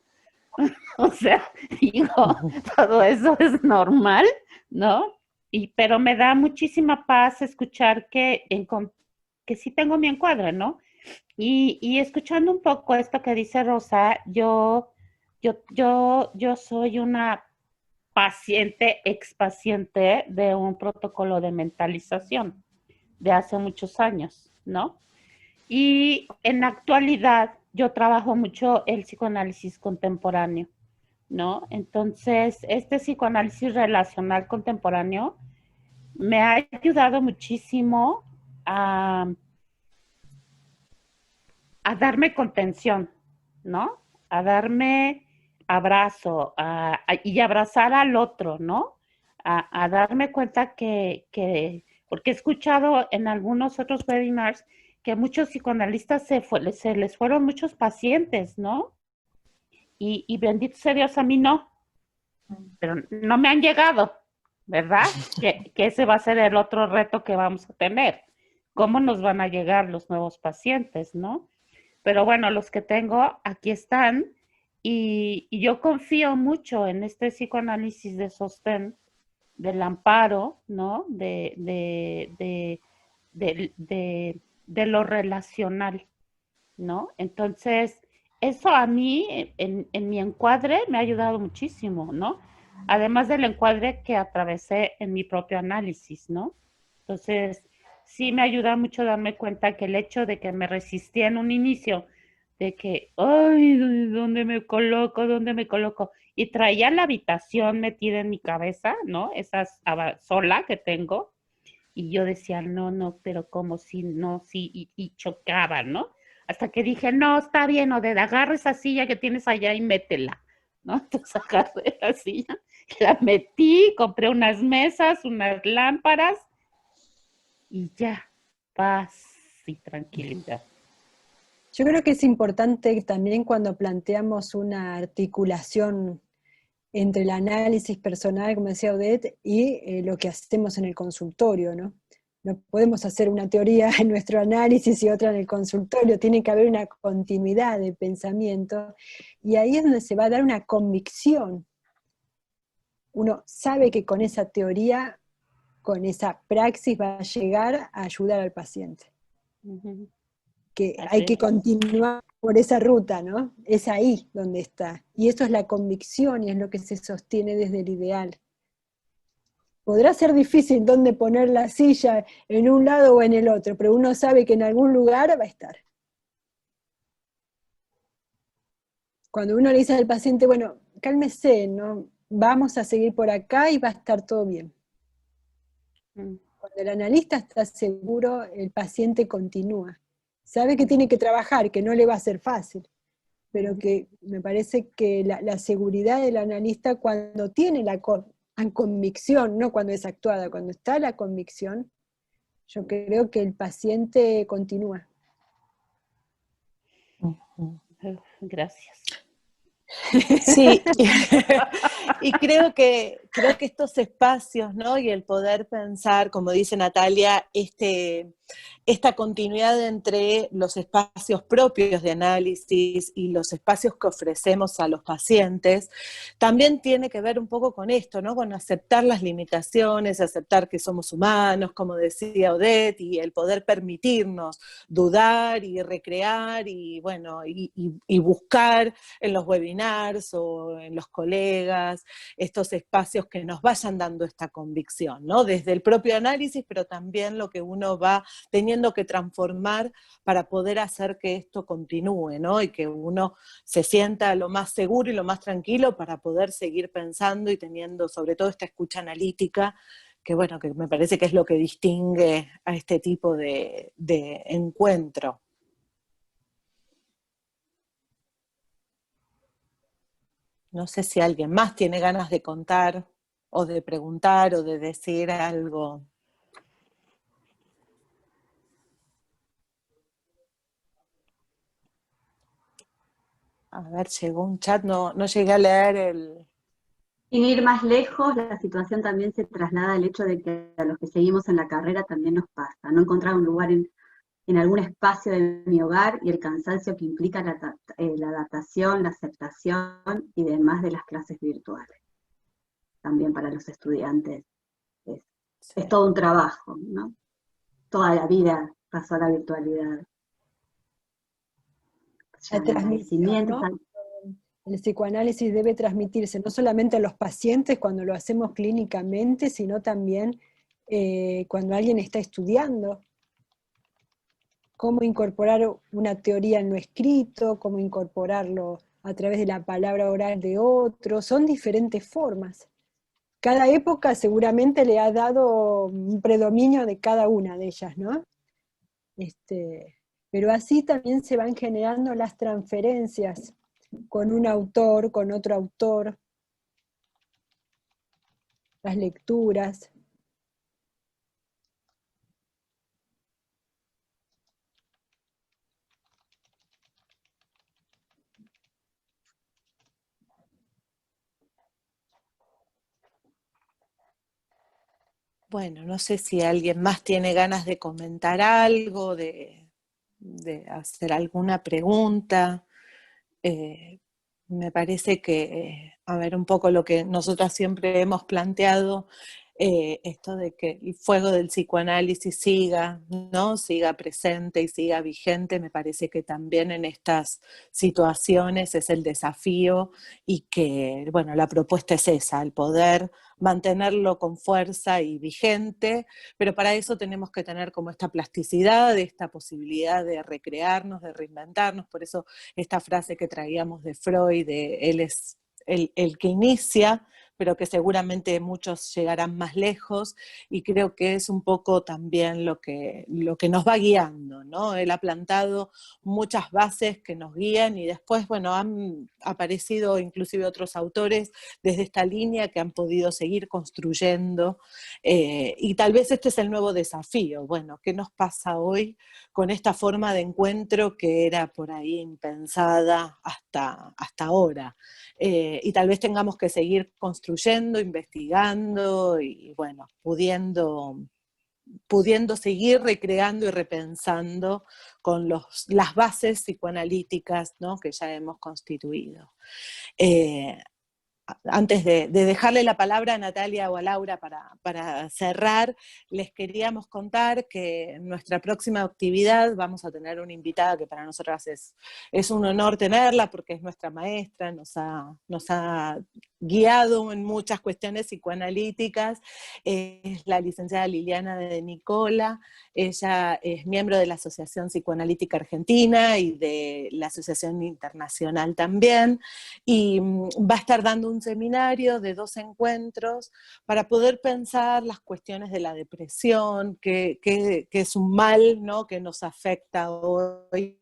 O sea, digo, todo eso es normal, ¿no? Pero me da muchísima paz escuchar que sí tengo mi encuadre, ¿no? Y escuchando un poco esto que dice Rosa, yo soy una paciente, expaciente de un protocolo de mentalización de hace muchos años, ¿no? Y en la actualidad yo trabajo mucho el psicoanálisis contemporáneo, ¿no? Entonces, este psicoanálisis relacional contemporáneo me ha ayudado muchísimo a a darme contención, ¿no? A darme abrazo y abrazar al otro, ¿no? A darme cuenta porque he escuchado en algunos otros webinars que muchos psicoanalistas se les fueron muchos pacientes, ¿no? Y bendito sea Dios, a mí no, pero no me han llegado, ¿verdad? Que ese va a ser el otro reto que vamos a tener. ¿Cómo nos van a llegar los nuevos pacientes, no? Pero bueno, los que tengo aquí están y yo confío mucho en este psicoanálisis de sostén, del amparo, ¿no? De lo relacional, ¿no? Entonces, eso a mí, en mi encuadre, me ha ayudado muchísimo, ¿no? Además del encuadre que atravesé en mi propio análisis, ¿no? Entonces, sí me ayuda mucho darme cuenta que el hecho de que me resistí en un inicio, de que, ay, ¿dónde me coloco? ¿Dónde me coloco? Y traía la habitación metida en mi cabeza, ¿no? Esa sola que tengo, y yo decía, no, no, pero como si, no, sí, y chocaba, ¿no? Hasta que dije, no, está bien, Oded, agarra esa silla que tienes allá y métela, ¿no? Entonces agarré la silla, la metí, compré unas mesas, unas lámparas, y ya, paz y tranquilidad. Yo creo que es importante también cuando planteamos una articulación entre el análisis personal, como decía Odette, y lo que hacemos en el consultorio, ¿no? No podemos hacer una teoría en nuestro análisis y otra en el consultorio, tiene que haber una continuidad de pensamiento, y ahí es donde se va a dar una convicción. Uno sabe que con esa teoría, con esa praxis va a llegar a ayudar al paciente. Uh-huh. Que hay que continuar por esa ruta, ¿no? Es ahí donde está. Y eso es la convicción y es lo que se sostiene desde el ideal. Podrá ser difícil dónde poner la silla, en un lado o en el otro, pero uno sabe que en algún lugar va a estar. Cuando uno le dice al paciente, bueno, cálmese, ¿no? Vamos a seguir por acá y va a estar todo bien. Cuando el analista está seguro, el paciente continúa. Sabe que tiene que trabajar, que no le va a ser fácil, pero que me parece que la seguridad del analista cuando tiene la convicción, no cuando es actuada, cuando está la convicción, yo creo que el paciente continúa. Gracias. Sí, y creo que estos espacios, ¿no? Y el poder pensar, como dice Natalia, esta continuidad entre los espacios propios de análisis y los espacios que ofrecemos a los pacientes, también tiene que ver un poco con esto, ¿no? Con aceptar las limitaciones, aceptar que somos humanos, como decía Odette, y el poder permitirnos dudar y recrear y, bueno, y buscar en los webinars o en los colegas estos espacios que nos vayan dando esta convicción, ¿no? Desde el propio análisis, pero también lo que uno va teniendo que transformar para poder hacer que esto continúe, ¿no? Y que uno se sienta lo más seguro y lo más tranquilo para poder seguir pensando y teniendo sobre todo esta escucha analítica, que bueno, que me parece que es lo que distingue a este tipo de encuentro. No sé si alguien más tiene ganas de contar o de preguntar o de decir algo. A ver, llegó un chat, no llegué a leer el... Sin ir más lejos, la situación también se traslada al hecho de que a los que seguimos en la carrera también nos pasa, no encontrar un lugar en algún espacio de mi hogar y el cansancio que implica la adaptación, la aceptación y demás de las clases virtuales. También para los estudiantes es todo un trabajo, ¿no? Toda la vida pasó a la virtualidad. La transmisión, ¿no? El psicoanálisis debe transmitirse no solamente a los pacientes cuando lo hacemos clínicamente, sino también cuando alguien está estudiando. Cómo incorporar una teoría en lo escrito, cómo incorporarlo a través de la palabra oral de otro, son diferentes formas. Cada época seguramente le ha dado un predominio de cada una de ellas, ¿no? pero así también se van generando las transferencias con un autor, con otro autor, las lecturas. Bueno, no sé si alguien más tiene ganas de comentar algo, de hacer alguna pregunta. Me parece que, a ver, un poco lo que nosotras siempre hemos planteado, esto de que el fuego del psicoanálisis siga, ¿no? Siga presente y siga vigente, me parece que también en estas situaciones es el desafío y que, bueno, la propuesta es esa, el poder mantenerlo con fuerza y vigente, pero para eso tenemos que tener como esta plasticidad, esta posibilidad de recrearnos, de reinventarnos, por eso esta frase que traíamos de Freud, de él es el que inicia, pero que seguramente muchos llegarán más lejos, y creo que es un poco también lo que nos va guiando, ¿no? Él ha plantado muchas bases que nos guían, y después, bueno, han aparecido inclusive otros autores desde esta línea que han podido seguir construyendo, y tal vez este es el nuevo desafío. Bueno, ¿qué nos pasa hoy con esta forma de encuentro que era por ahí impensada hasta ahora? Y tal vez tengamos que seguir construyendo, investigando y bueno, pudiendo seguir recreando y repensando con las bases psicoanalíticas, ¿no?, que ya hemos constituido. Antes de dejarle la palabra a Natalia o a Laura para cerrar, les queríamos contar que en nuestra próxima actividad vamos a tener una invitada que para nosotras es un honor tenerla, porque es nuestra maestra, nos ha guiado en muchas cuestiones psicoanalíticas. Es la licenciada Liliana de Nicola. Ella es miembro de la Asociación Psicoanalítica Argentina y de la Asociación Internacional también, y va a estar dando un seminario de 2 encuentros para poder pensar las cuestiones de la depresión, que es un mal, ¿no?, que nos afecta hoy,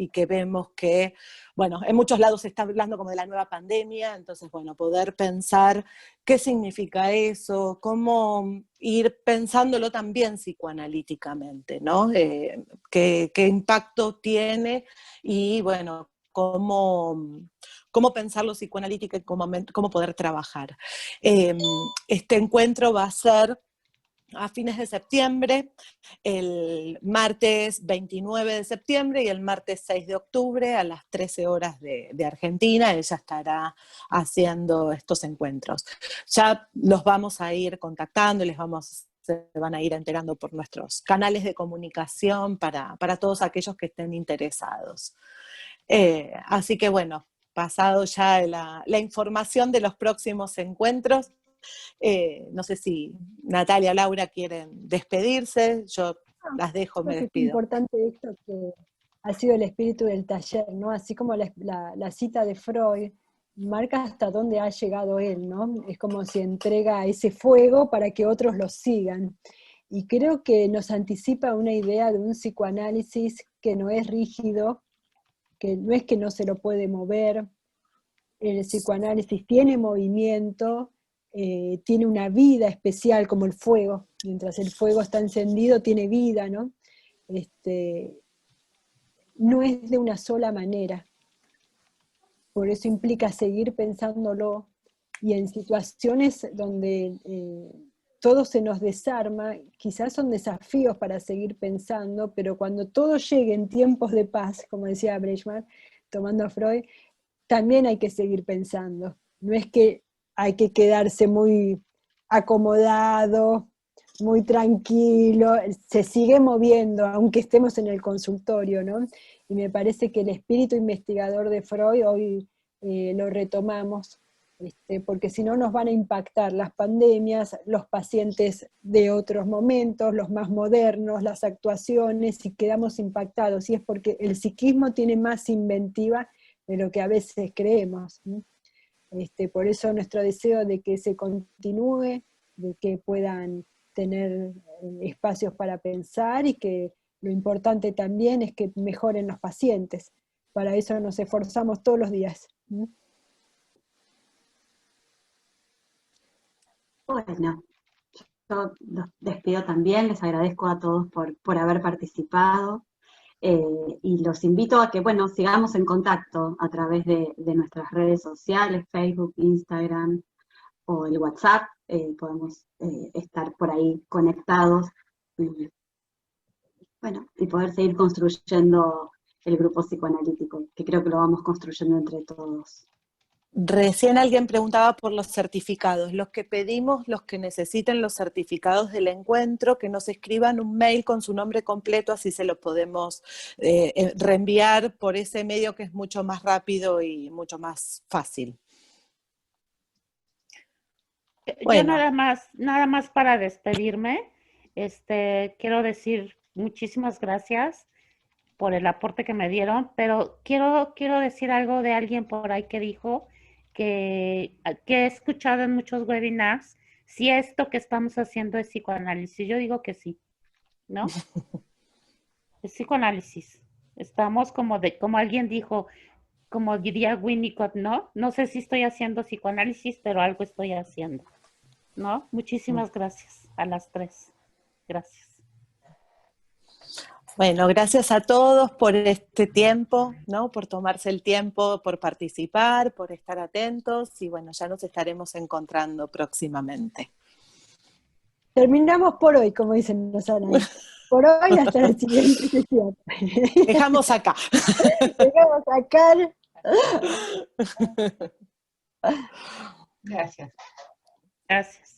y que vemos que, bueno, en muchos lados se está hablando como de la nueva pandemia. Entonces, bueno, poder pensar qué significa eso, cómo ir pensándolo también psicoanalíticamente, ¿no? Qué impacto tiene, y bueno, cómo pensarlo psicoanalítica y cómo poder trabajar. Este encuentro va a ser a fines de septiembre, el martes 29 de septiembre y el martes 6 de octubre a las 13 horas de Argentina. Ella estará haciendo estos encuentros. Ya los vamos a ir contactando, se van a ir enterando por nuestros canales de comunicación para todos aquellos que estén interesados. Así que bueno, pasado ya la información de los próximos encuentros, no sé si Natalia o Laura quieren despedirse, yo las dejo, me Creo que es despido. importante esto que ha sido el espíritu del taller, ¿no? Así como la cita de Freud marca hasta dónde ha llegado él, ¿no? Es como si entrega ese fuego para que otros lo sigan. Y creo que nos anticipa una idea de un psicoanálisis que no es rígido, que no es que no se lo puede mover. El psicoanálisis tiene movimiento, tiene una vida especial como el fuego. Mientras el fuego está encendido, tiene vida, ¿no? No es de una sola manera. Por eso implica seguir pensándolo, y en situaciones donde todo se nos desarma, quizás son desafíos para seguir pensando, pero cuando todo llegue en tiempos de paz, como decía Breichmann, tomando a Freud, también hay que seguir pensando. No es que hay que quedarse muy acomodado, muy tranquilo, se sigue moviendo, aunque estemos en el consultorio, ¿no? Y me parece que el espíritu investigador de Freud hoy lo retomamos, porque si no nos van a impactar las pandemias, los pacientes de otros momentos, los más modernos, las actuaciones, y quedamos impactados, y es porque el psiquismo tiene más inventiva de lo que a veces creemos. Por eso nuestro deseo de que se continúe, de que puedan tener espacios para pensar, y que lo importante también es que mejoren los pacientes. Para eso nos esforzamos todos los días. Bueno, yo los despido también, les agradezco a todos por haber participado, y los invito a que, bueno, sigamos en contacto a través de nuestras redes sociales, Facebook, Instagram o el WhatsApp, podemos estar por ahí conectados, y, bueno, y poder seguir construyendo el grupo psicoanalítico, que creo que lo vamos construyendo entre todos. Recién alguien preguntaba por los certificados. Los que pedimos, los que necesiten los certificados del encuentro, que nos escriban un mail con su nombre completo, así se lo podemos reenviar por ese medio que es mucho más rápido y mucho más fácil. Yo nada más para despedirme, quiero decir muchísimas gracias por el aporte que me dieron, pero quiero decir algo de alguien por ahí que dijo que he escuchado en muchos webinars, si esto que estamos haciendo es psicoanálisis. Yo digo que sí, ¿no? Es psicoanálisis. Estamos como alguien dijo, como diría Winnicott, ¿no? No sé si estoy haciendo psicoanálisis, pero algo estoy haciendo, ¿no? Muchísimas gracias a las tres. Gracias. Bueno, gracias a todos por este tiempo, ¿no? Por tomarse el tiempo, por participar, por estar atentos y bueno, ya nos estaremos encontrando próximamente. Terminamos por hoy, como dicen los ángeles. Por hoy hasta la siguiente sesión. Dejamos acá. Dejamos acá. Gracias. Gracias.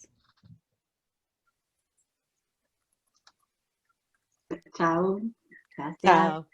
Chao. Gracias. Chao.